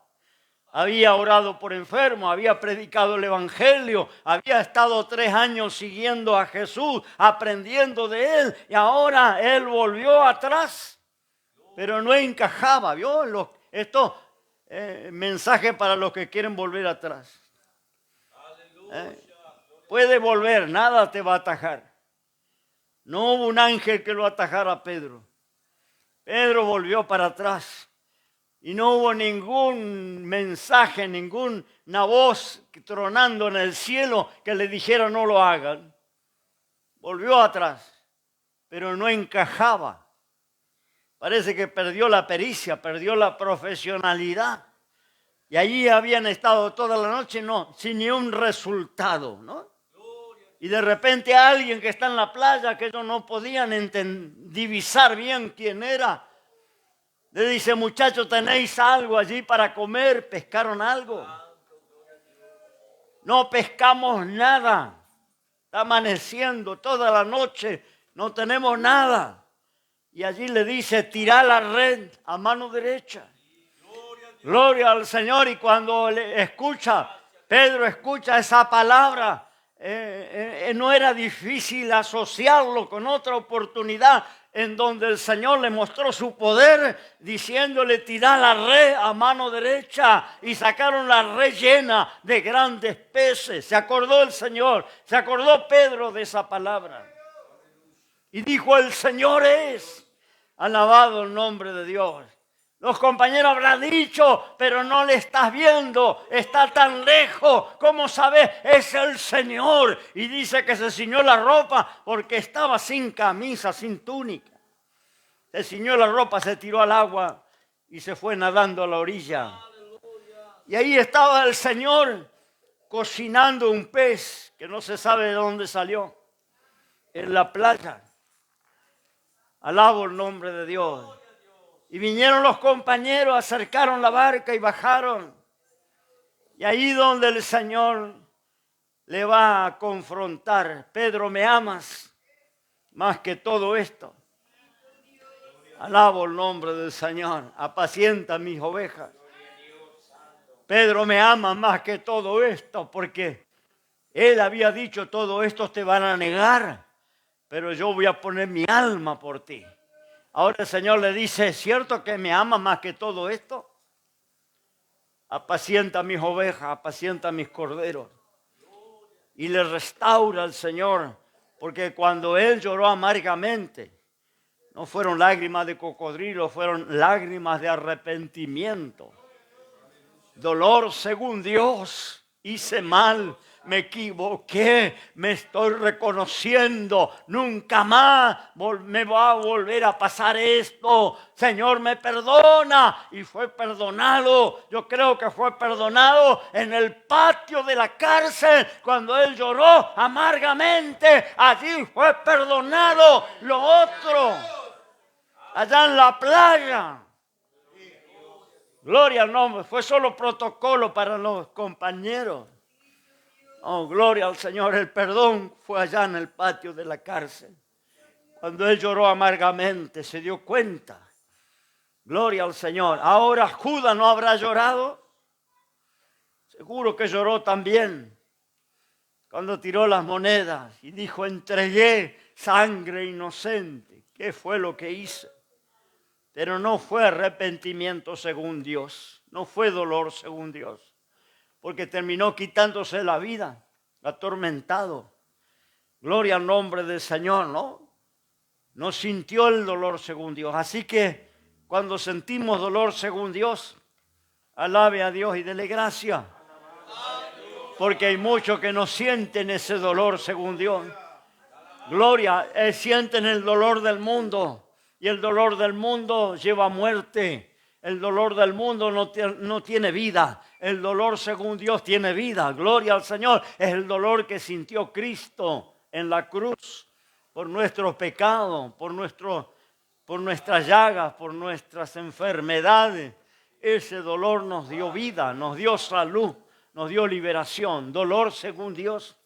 Había orado por enfermos, había predicado el evangelio, había estado 3 años siguiendo a Jesús, aprendiendo de él, y ahora él volvió atrás, pero no encajaba. ¿Vio? Esto mensaje para los que quieren volver atrás. Puede volver, nada te va a atajar. No hubo un ángel que lo atajara a Pedro. Pedro volvió para atrás. Y no hubo ningún mensaje, ninguna voz tronando en el cielo que le dijera no lo hagan. Volvió atrás, pero no encajaba. Parece que perdió la pericia, perdió la profesionalidad. Y allí habían estado toda la noche, sin ni un resultado, ¿no? Y de repente alguien que está en la playa, que ellos no podían divisar bien quién era, le dice, muchachos, ¿tenéis algo allí para comer? ¿Pescaron algo? No pescamos nada. Está amaneciendo toda la noche, no tenemos nada. Y allí le dice, tirá la red a mano derecha. Gloria al Señor. Y cuando Pedro escucha esa palabra, no era difícil asociarlo con otra oportunidad en donde el Señor le mostró su poder, diciéndole, tirá la red a mano derecha, y sacaron la red llena de grandes peces. Se acordó el Señor, se acordó Pedro de esa palabra. Y dijo, el Señor es. Alabado el nombre de Dios. Los compañeros habrán dicho, pero no le estás viendo, está tan lejos. ¿Cómo sabes? Es el Señor. Y dice que se ciñó la ropa porque estaba sin camisa, sin túnica. Se ciñó la ropa, se tiró al agua y se fue nadando a la orilla. Y ahí estaba el Señor cocinando un pez que no se sabe de dónde salió, en la playa. Alabo el nombre de Dios. Y vinieron los compañeros, acercaron la barca y bajaron. Y ahí donde el Señor le va a confrontar. Pedro, ¿me amas más que todo esto? Alabo el nombre del Señor. Apacienta mis ovejas. Pedro, ¿me ama más que todo esto? Porque él había dicho, todo esto te van a negar, pero yo voy a poner mi alma por ti. Ahora el Señor le dice, ¿es cierto que me ama más que todo esto? Apacienta mis ovejas, apacienta mis corderos. Y le restaura al Señor, porque cuando él lloró amargamente, no fueron lágrimas de cocodrilo, fueron lágrimas de arrepentimiento. Dolor según Dios. hice mal, me equivoqué, me estoy reconociendo, nunca más me va a volver a pasar esto. Señor, me perdona. Y fue perdonado. Yo creo que fue perdonado en el patio de la cárcel cuando él lloró amargamente. Allí fue perdonado. Lo otro, allá en la playa, gloria al nombre, fue solo protocolo para los compañeros. Oh, gloria al Señor, el perdón fue allá en el patio de la cárcel. Cuando él lloró amargamente, se dio cuenta. Gloria al Señor. Ahora Judas no habrá llorado. Seguro que lloró también. Cuando tiró las monedas y dijo, entregué sangre inocente. ¿Qué fue lo que hice? Pero no fue arrepentimiento según Dios. No fue dolor según Dios. Porque terminó quitándose la vida, atormentado. Gloria al nombre del Señor, ¿no? No sintió el dolor según Dios. Así que cuando sentimos dolor según Dios, alabe a Dios y dele gracia. Porque hay muchos que no sienten ese dolor según Dios. Gloria, sienten el dolor del mundo. Y el dolor del mundo lleva a muerte. El dolor del mundo no tiene vida. El dolor según Dios tiene vida. Gloria al Señor. Es el dolor que sintió Cristo en la cruz por nuestros pecados, por nuestras llagas, por nuestras enfermedades. Ese dolor nos dio vida, nos dio salud, nos dio liberación. Dolor según Dios.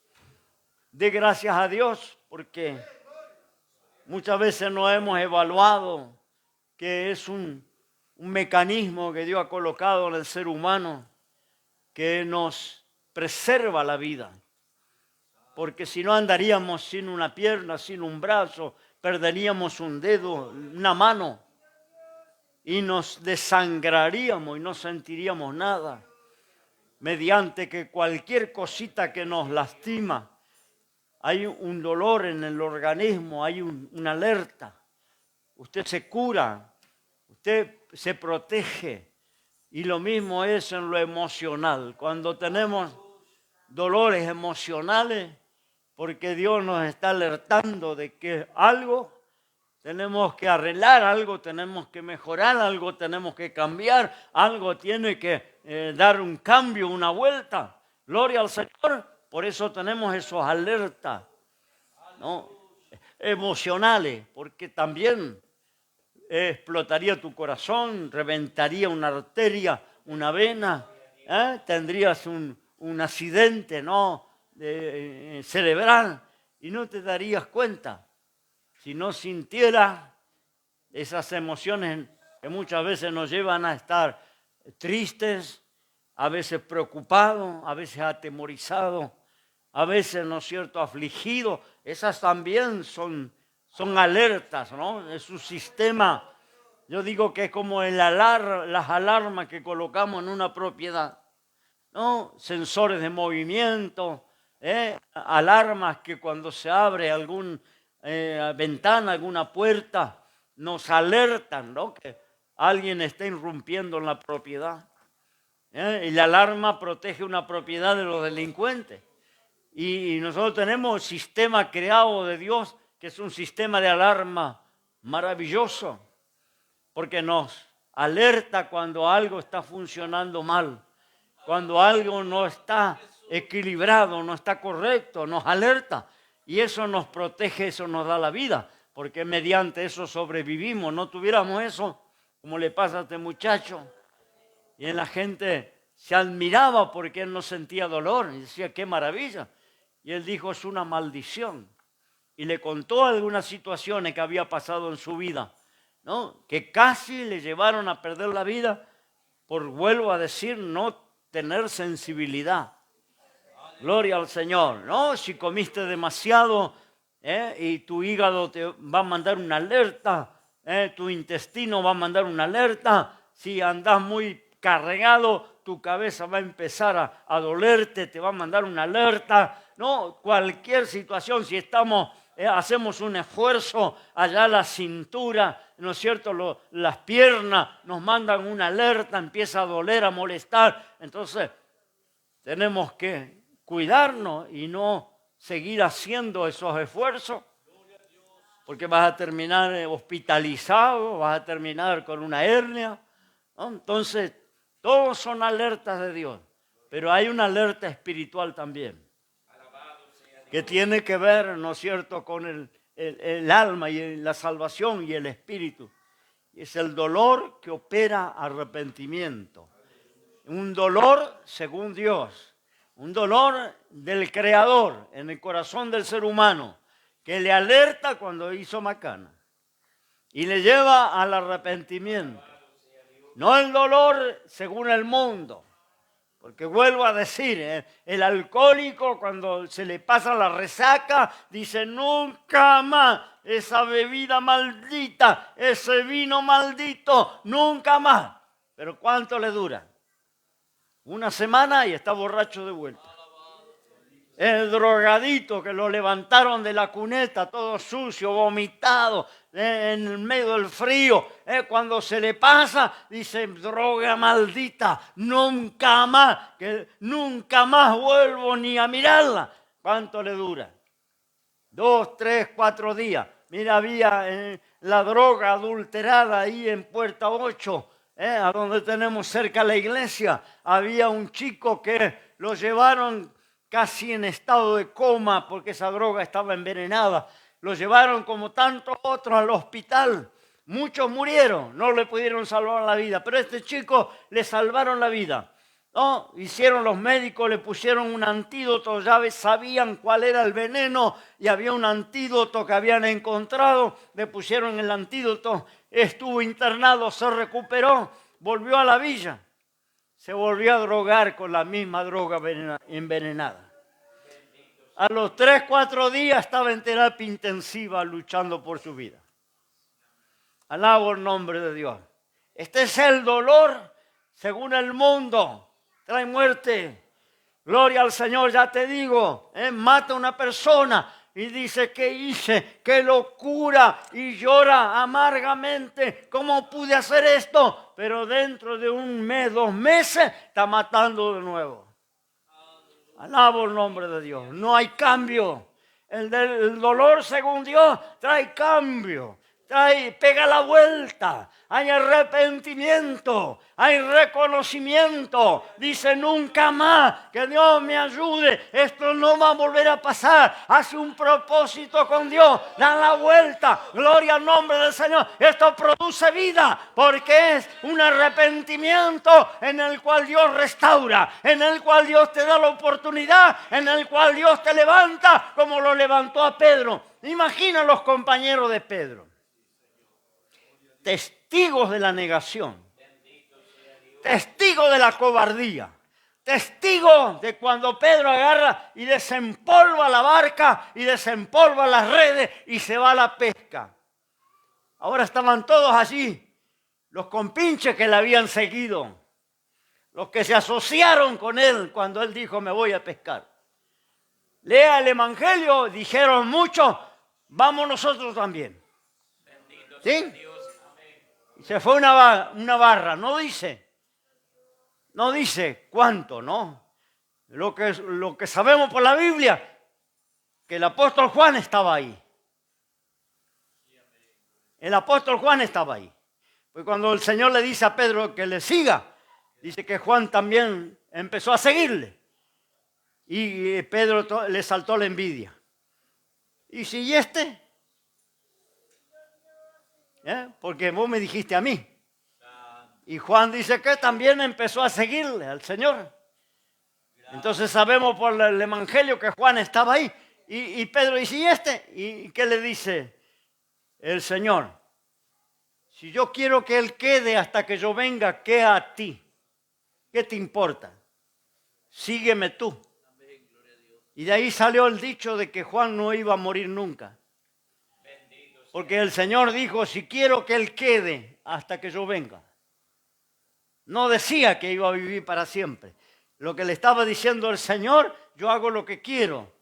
Dé gracias a Dios porque muchas veces no hemos evaluado que es un mecanismo que Dios ha colocado en el ser humano que nos preserva la vida. Porque si no andaríamos sin una pierna, sin un brazo, perderíamos un dedo, una mano y nos desangraríamos y no sentiríamos nada. Mediante que cualquier cosita que nos lastima, hay un dolor en el organismo, hay una alerta. Usted se cura, usted se protege. Y lo mismo es en lo emocional. Cuando tenemos dolores emocionales, porque Dios nos está alertando de que algo tenemos que arreglar, algo tenemos que mejorar, algo tenemos que cambiar, algo tiene que dar un cambio, una vuelta. Gloria al Señor. Por eso tenemos esos alertas, ¿no? Emocionales, porque también explotaría tu corazón, reventaría una arteria, una vena, tendrías un accidente, ¿no? Cerebral y no te darías cuenta si no sintieras esas emociones que muchas veces nos llevan a estar tristes, a veces preocupados, a veces atemorizados, a veces, ¿no es cierto?, afligidos. Esas también son alertas, ¿no? Es un sistema, yo digo que es como las alarmas que colocamos en una propiedad, ¿no? Sensores de movimiento, alarmas que cuando se abre alguna ventana, alguna puerta, nos alertan, ¿no? Que alguien está irrumpiendo en la propiedad. Y la alarma protege una propiedad de los delincuentes. Y nosotros tenemos el sistema creado de Dios, que es un sistema de alarma maravilloso, porque nos alerta cuando algo está funcionando mal, cuando algo no está equilibrado, no está correcto, nos alerta. Y eso nos protege, eso nos da la vida, porque mediante eso sobrevivimos. No tuviéramos eso, como le pasa a este muchacho. Y la gente se admiraba porque él no sentía dolor. Y decía, qué maravilla. Y él dijo, es una maldición. Y le contó algunas situaciones que había pasado en su vida, ¿no? Que casi le llevaron a perder la vida por, vuelvo a decir, no tener sensibilidad. Gloria al Señor, ¿no? Si comiste demasiado y tu hígado te va a mandar una alerta, tu intestino va a mandar una alerta. Si andas muy cargado, tu cabeza va a empezar a dolerte, te va a mandar una alerta. No, cualquier situación, si hacemos un esfuerzo, allá la cintura, ¿no es cierto? Las piernas nos mandan una alerta, empieza a doler, a molestar. Entonces, tenemos que cuidarnos y no seguir haciendo esos esfuerzos, porque vas a terminar hospitalizado, vas a terminar con una hernia, ¿no? Entonces, todos son alertas de Dios, pero hay una alerta espiritual también, que tiene que ver, ¿no es cierto?, con el alma y la salvación y el espíritu. Y es el dolor que opera arrepentimiento. Un dolor según Dios, un dolor del Creador en el corazón del ser humano, que le alerta cuando hizo macana y le lleva al arrepentimiento. No el dolor según el mundo, porque vuelvo a decir, el alcohólico cuando se le pasa la resaca dice nunca más esa bebida maldita, ese vino maldito, nunca más. Pero ¿cuánto le dura? Una semana y está borracho de vuelta. El drogadito que lo levantaron de la cuneta, todo sucio, vomitado, en el medio del frío. Cuando se le pasa, dice, droga maldita, nunca más, que nunca más vuelvo ni a mirarla. ¿Cuánto le dura? 2, 3, 4 días. Mira, había la droga adulterada ahí en Puerta 8, a donde tenemos cerca la iglesia. Había un chico que lo llevaron casi en estado de coma porque esa droga estaba envenenada. Lo llevaron como tantos otros al hospital. Muchos murieron, no le pudieron salvar la vida, pero a este chico le salvaron la vida. ¿No? Hicieron los médicos, le pusieron un antídoto, ya sabían cuál era el veneno y había un antídoto que habían encontrado, le pusieron el antídoto, estuvo internado, se recuperó, volvió a la villa. Se volvió a drogar con la misma droga envenenada. A los 3, 4 días estaba en terapia intensiva luchando por su vida. Alabo el nombre de Dios. Este es el dolor según el mundo. Trae muerte. Gloria al Señor, ya te digo. Mata a una persona y dice, ¿qué hice? ¡Qué locura! Y llora amargamente. ¿Cómo pude hacer esto? Pero dentro de 1 mes, 2 meses, está matando de nuevo. Alabo el nombre de Dios. No hay cambio. El dolor, según Dios, trae cambio. Pega la vuelta. Hay arrepentimiento. Hay reconocimiento. Dice nunca más. Que Dios me ayude. Esto no va a volver a pasar. Hace un propósito con Dios. Da la vuelta. Gloria al nombre del Señor. Esto produce vida. Porque es un arrepentimiento en el cual Dios restaura. En el cual Dios te da la oportunidad. En el cual Dios te levanta como lo levantó a Pedro. Imagina los compañeros de Pedro. Testigos de la negación, testigos de la cobardía, testigos de cuando Pedro agarra y desempolva la barca y desempolva las redes y se va a la pesca. Ahora estaban todos allí, los compinches que le habían seguido, los que se asociaron con él cuando él dijo me voy a pescar. Lea el Evangelio, dijeron muchos, vamos nosotros también. ¿Sí? Se fue una barra, no dice cuánto, ¿no? Lo que sabemos por la Biblia, que el apóstol Juan estaba ahí. El apóstol Juan estaba ahí. Pues cuando el Señor le dice a Pedro que le siga, dice que Juan también empezó a seguirle. Y Pedro le saltó la envidia. ¿Y si este? Porque vos me dijiste a mí. Y Juan dice que también empezó a seguirle al Señor. Entonces sabemos por el Evangelio que Juan estaba ahí. Y Pedro dice, ¿y este? ¿Y qué le dice el Señor? Si yo quiero que él quede hasta que yo venga, ¿qué a ti? ¿Qué te importa? Sígueme tú. Y de ahí salió el dicho de que Juan no iba a morir nunca. Porque el Señor dijo, si quiero que él quede hasta que yo venga. No decía que iba a vivir para siempre. Lo que le estaba diciendo el Señor, yo hago lo que quiero.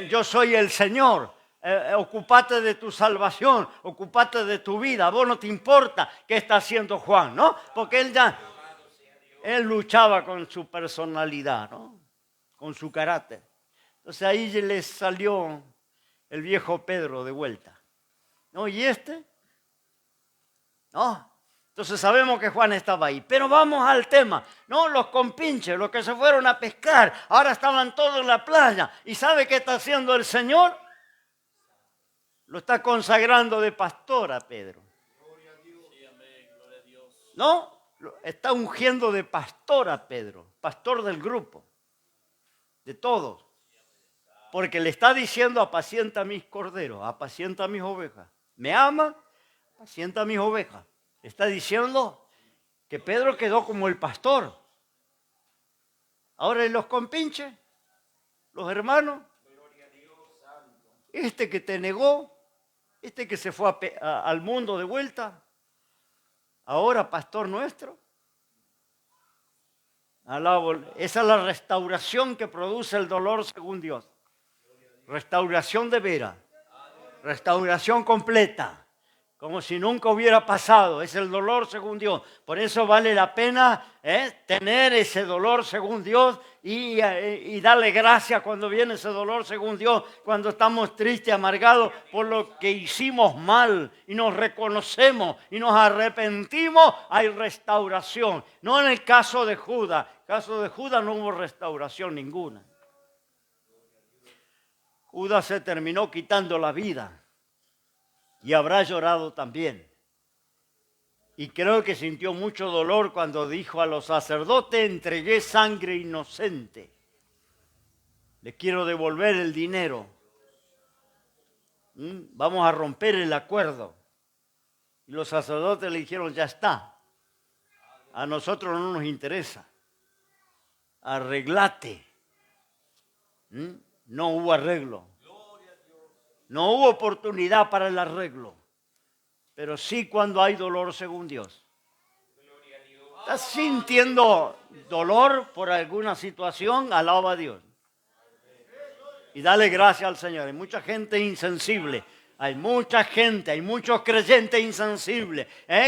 Yo soy el Señor. Ocúpate de tu salvación, ocúpate de tu vida. A vos no te importa qué está haciendo Juan, ¿no? Porque él luchaba con su personalidad, ¿no? con su carácter. Entonces ahí les salió el viejo Pedro de vuelta. ¿No? ¿Y este? No. Entonces sabemos que Juan estaba ahí. Pero vamos al tema. No, los compinches, los que se fueron a pescar, ahora estaban todos en la playa. ¿Y sabe qué está haciendo el Señor? Lo está consagrando de pastor a Pedro. No, está ungiendo de pastor a Pedro, pastor del grupo, de todos. Porque le está diciendo: apacienta mis corderos, apacienta mis ovejas. ¿Me ama? Apacienta mis ovejas. Está diciendo que Pedro quedó como el pastor. Ahora, ¿y los compinches? Los hermanos. Este que te negó, este que se fue al mundo de vuelta, ahora pastor nuestro. Esa es la restauración que produce el dolor según Dios. Restauración de veras. Restauración completa. Como si nunca hubiera pasado. Es el dolor según Dios. Por eso vale la pena tener ese dolor según Dios y darle gracias cuando viene ese dolor según Dios. Cuando estamos tristes, amargados por lo que hicimos mal y nos reconocemos y nos arrepentimos, hay restauración. No en el caso de Judas. En el caso de Judas no hubo restauración ninguna. Judas se terminó quitando la vida. Y habrá llorado también. Y creo que sintió mucho dolor cuando dijo a los sacerdotes: entregué sangre inocente. Les quiero devolver el dinero. Vamos a romper el acuerdo. Y los sacerdotes le dijeron: ya está. A nosotros no nos interesa. Arreglate. No hubo arreglo. No hubo oportunidad para el arreglo, pero sí cuando hay dolor según Dios. ¿Estás sintiendo dolor por alguna situación? Alaba a Dios. Y dale gracias al Señor. Hay mucha gente insensible. Hay mucha gente, hay muchos creyentes insensibles,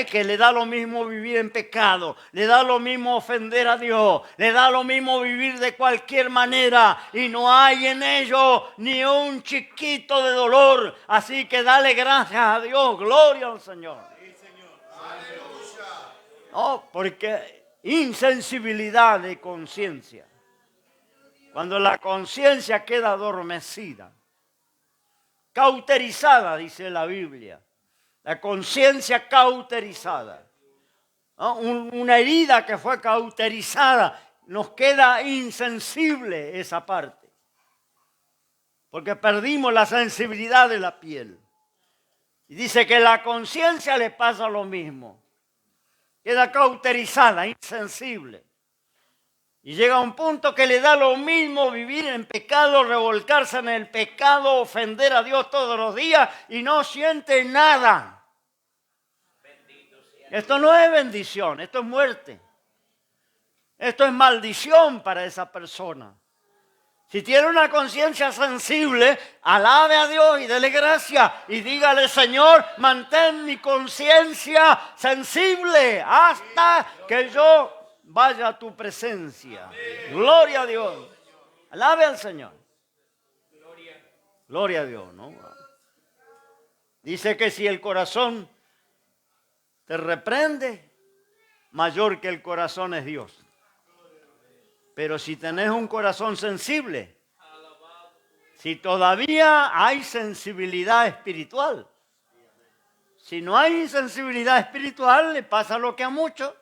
que le da lo mismo vivir en pecado, le da lo mismo ofender a Dios, le da lo mismo vivir de cualquier manera y no hay en ellos ni un chiquito de dolor. Así que dale gracias a Dios, gloria al Señor. No, porque insensibilidad de conciencia. Cuando la conciencia queda adormecida, cauterizada, dice la Biblia. La conciencia cauterizada. ¿No? Una herida que fue cauterizada. Nos queda insensible esa parte. Porque perdimos la sensibilidad de la piel. Y dice que la conciencia le pasa lo mismo. Queda cauterizada, insensible. Y llega a un punto que le da lo mismo vivir en pecado, revolcarse en el pecado, ofender a Dios todos los días y no siente nada. Esto no es bendición, esto es muerte. Esto es maldición para esa persona. Si tiene una conciencia sensible, alabe a Dios y dele gracias y dígale: Señor, mantén mi conciencia sensible hasta que yo vaya a tu presencia. Gloria a Dios. Alabe al Señor. Gloria a Dios, ¿no? Dice que si el corazón te reprende, mayor que el corazón es Dios. Pero si tenés un corazón sensible, si todavía hay sensibilidad espiritual, si no hay sensibilidad espiritual, le pasa lo que a muchos.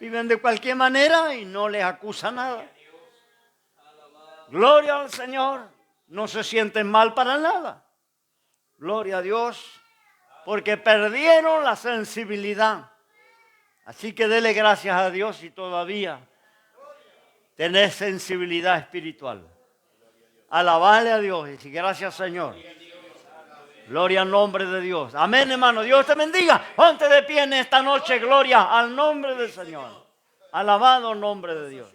Viven de cualquier manera y no les acusa nada. Gloria al Señor. No se sienten mal para nada. Gloria a Dios. Porque perdieron la sensibilidad. Así que dele gracias a Dios si todavía tenés sensibilidad espiritual. Alabale a Dios y decir: gracias, Señor. Gloria al nombre de Dios. Amén, hermano. Dios te bendiga. Ponte de pie en esta noche. Gloria al nombre del Señor. Alabado el nombre de Dios.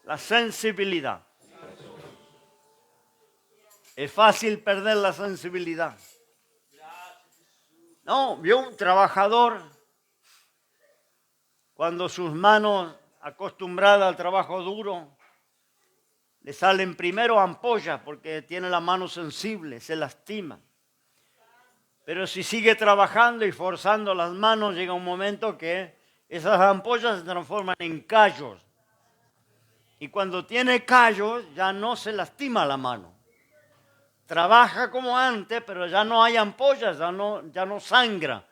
La sensibilidad. Es fácil perder la sensibilidad. No, vio un trabajador cuando sus manos acostumbrada al trabajo duro, le salen primero ampollas porque tiene la mano sensible, se lastima. Pero si sigue trabajando y forzando las manos, llega un momento que esas ampollas se transforman en callos. Y cuando tiene callos, ya no se lastima la mano. Trabaja como antes, pero ya no hay ampollas, ya no sangra,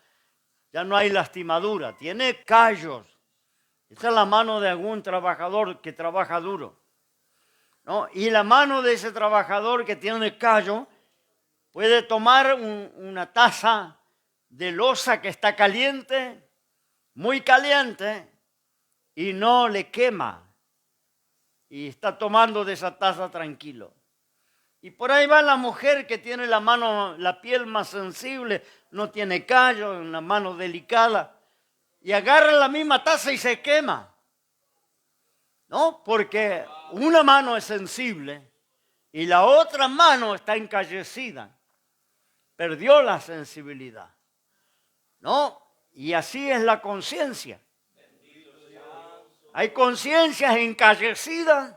ya no hay lastimadura. Tiene callos. Esa es la mano de algún trabajador que trabaja duro, ¿no? Y la mano de ese trabajador que tiene callo puede tomar una taza de loza que está caliente, muy caliente, y no le quema. Y está tomando de esa taza tranquilo. Y por ahí va la mujer que tiene la mano, la piel más sensible, no tiene callo, una mano delicada, y agarra la misma taza y se quema. ¿No? Porque una mano es sensible y la otra mano está encallecida. Perdió la sensibilidad. ¿No? Y así es la conciencia. Hay conciencias encallecidas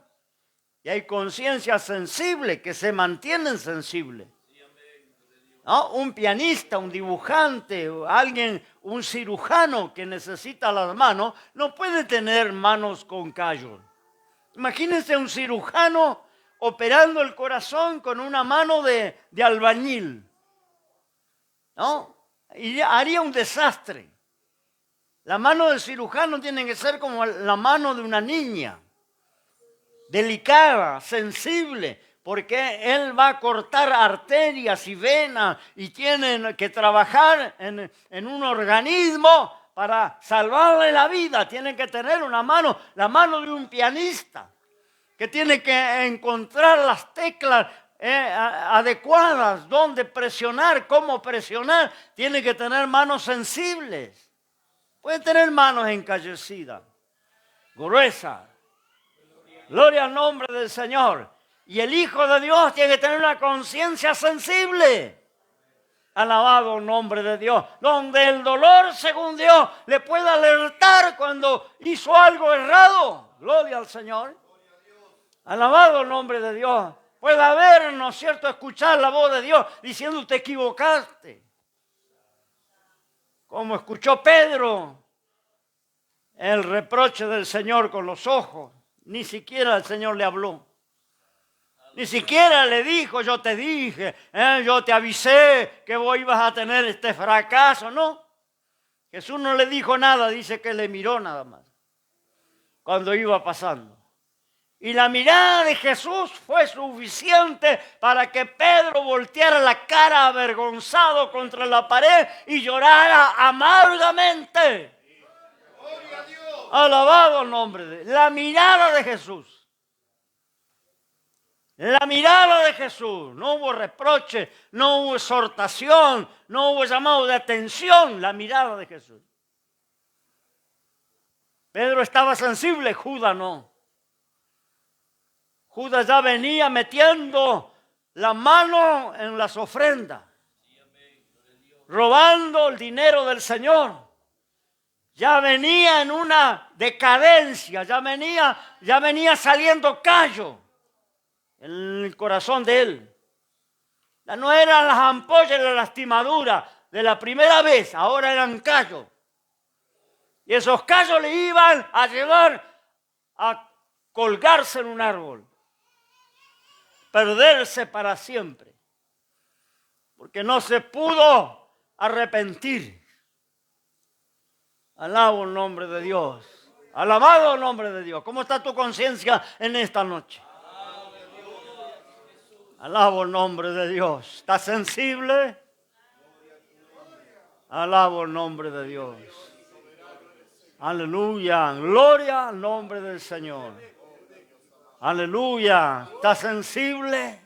y hay conciencias sensibles que se mantienen sensibles. ¿No? Un pianista, un dibujante, alguien, un cirujano que necesita las manos, no puede tener manos con callos. Imagínense un cirujano operando el corazón con una mano de albañil, ¿no? Y haría un desastre. La mano del cirujano tiene que ser como la mano de una niña, delicada, sensible, porque él va a cortar arterias y venas y tiene que trabajar en un organismo para salvarle la vida. Tiene que tener una mano, la mano de un pianista, que tiene que encontrar las teclas adecuadas, dónde presionar, cómo presionar. Tiene que tener manos sensibles. Puede tener manos encallecidas, gruesas. Gloria al nombre del Señor. Y el Hijo de Dios tiene que tener una conciencia sensible. Alabado el nombre de Dios. Donde el dolor, según Dios, le pueda alertar cuando hizo algo errado. Gloria al Señor. Alabado el nombre de Dios. Pueda ver, ¿no es cierto?, escuchar la voz de Dios diciendo: te equivocaste. Como escuchó Pedro el reproche del Señor con los ojos. Ni siquiera el Señor le habló. Ni siquiera le dijo: yo te dije, yo te avisé que vos ibas a tener este fracaso. No. Jesús no le dijo nada, dice que le miró nada más cuando iba pasando. Y la mirada de Jesús fue suficiente para que Pedro volteara la cara avergonzado contra la pared y llorara amargamente. Alabado el nombre de Dios. La mirada de Jesús. La mirada de Jesús. No hubo reproche, no hubo exhortación, no hubo llamado de atención. La mirada de Jesús. Pedro estaba sensible, Judas no. Judas ya venía metiendo la mano en las ofrendas, robando el dinero del Señor. Ya venía en una decadencia, ya venía saliendo callo en el corazón de él. Ya no eran las ampollas y la lastimadura de la primera vez, ahora eran callos. Y esos callos le iban a llevar a colgarse en un árbol, perderse para siempre, porque no se pudo arrepentir. Alabo el nombre de Dios. Alabado el nombre de Dios. ¿Cómo está tu conciencia en esta noche? Alabo el nombre de Dios. ¿Estás sensible? Alabo el nombre de Dios. Aleluya. Gloria al nombre del Señor. Aleluya. ¿Estás sensible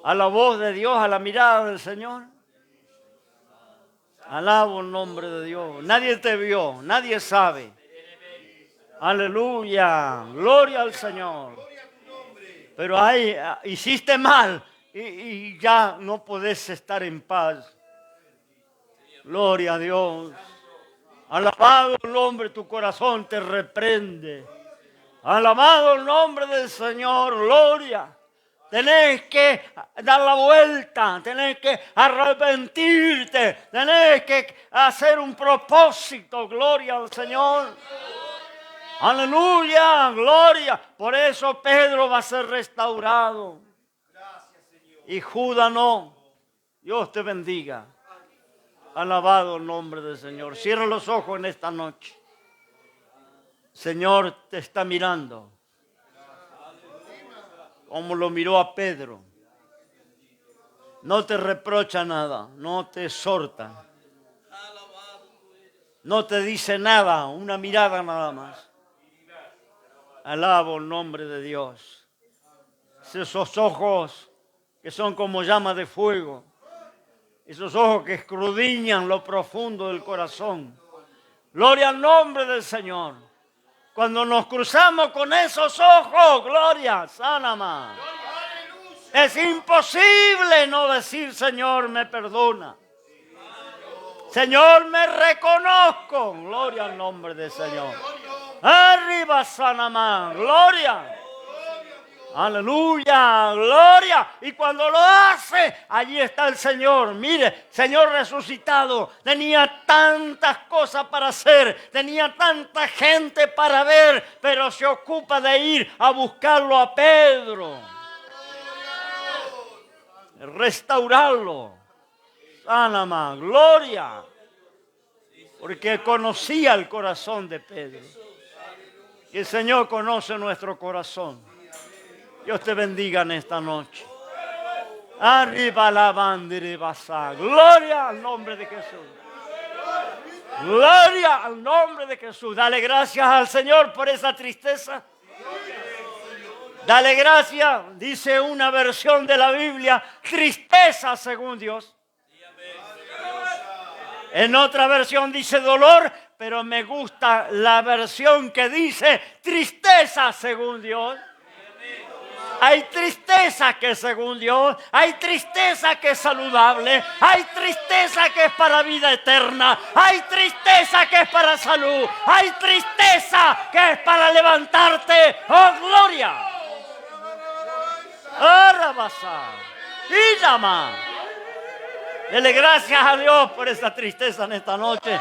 a la voz de Dios, a la mirada del Señor? Alabo el nombre de Dios. Nadie te vio, nadie sabe. Aleluya. Gloria al Señor. Pero ahí hiciste mal y ya no podés estar en paz. Gloria a Dios. Alabado el nombre, tu corazón te reprende. Alabado el nombre del Señor, gloria. Tenés que dar la vuelta, tenés que arrepentirte, tenés que hacer un propósito, gloria al Señor. Aleluya, gloria. Por eso Pedro va a ser restaurado. Y Judas no. Dios te bendiga. Alabado el nombre del Señor. Cierra los ojos en esta noche. Señor te está mirando. Como lo miró a Pedro. No te reprocha nada, no te exhorta. No te dice nada, una mirada nada más. Alabo el nombre de Dios. Esos ojos que son como llamas de fuego. Esos ojos que escudriñan lo profundo del corazón. Gloria al nombre del Señor. Cuando nos cruzamos con esos ojos, gloria, Sanama. Es imposible no decir, Señor, me perdona. Señor, me reconozco. Gloria al nombre del Señor. Arriba, Sanama. Gloria. Aleluya, gloria. Y cuando lo hace, allí está el Señor. Mire, Señor resucitado. Tenía tantas cosas para hacer. Tenía tanta gente para ver. Pero se ocupa de ir a buscarlo a Pedro. Restaurarlo. Sanama, gloria. Porque conocía el corazón de Pedro. Y el Señor conoce nuestro corazón. Dios te bendiga en esta noche. Arriba la bandera. Gloria al nombre de Jesús. Gloria al nombre de Jesús. Dale gracias al Señor por esa tristeza. Dale gracias, dice una versión de la Biblia, tristeza según Dios. En otra versión dice dolor, pero me gusta la versión que dice tristeza según Dios. Hay tristeza que es según Dios, hay tristeza que es saludable, hay tristeza que es para vida eterna, hay tristeza que es para salud, hay tristeza que es para levantarte. ¡Oh, gloria! ¡Arabasa! ¡Y llama! Dele gracias a Dios por esta tristeza en esta noche.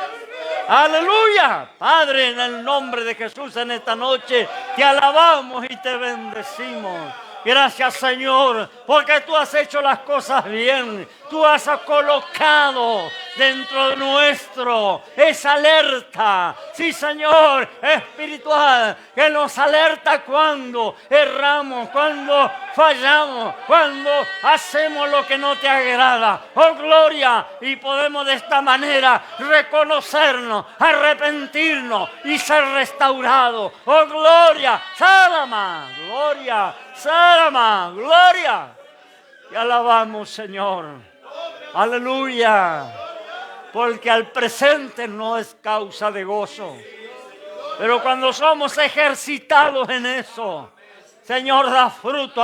¡Aleluya! Padre, en el nombre de Jesús en esta noche te alabamos y te bendecimos. Gracias, Señor, porque tú has hecho las cosas bien. Tú has colocado dentro de nuestro esa alerta. Sí, Señor, espiritual, que nos alerta cuando erramos, cuando fallamos, cuando hacemos lo que no te agrada. Oh, gloria. Y podemos de esta manera reconocernos, arrepentirnos y ser restaurados. Oh, gloria. Salama. Gloria. Salama, gloria. Te alabamos, Señor. Aleluya. Porque al presente no es causa de gozo. Pero cuando somos ejercitados en eso, Señor, da fruto.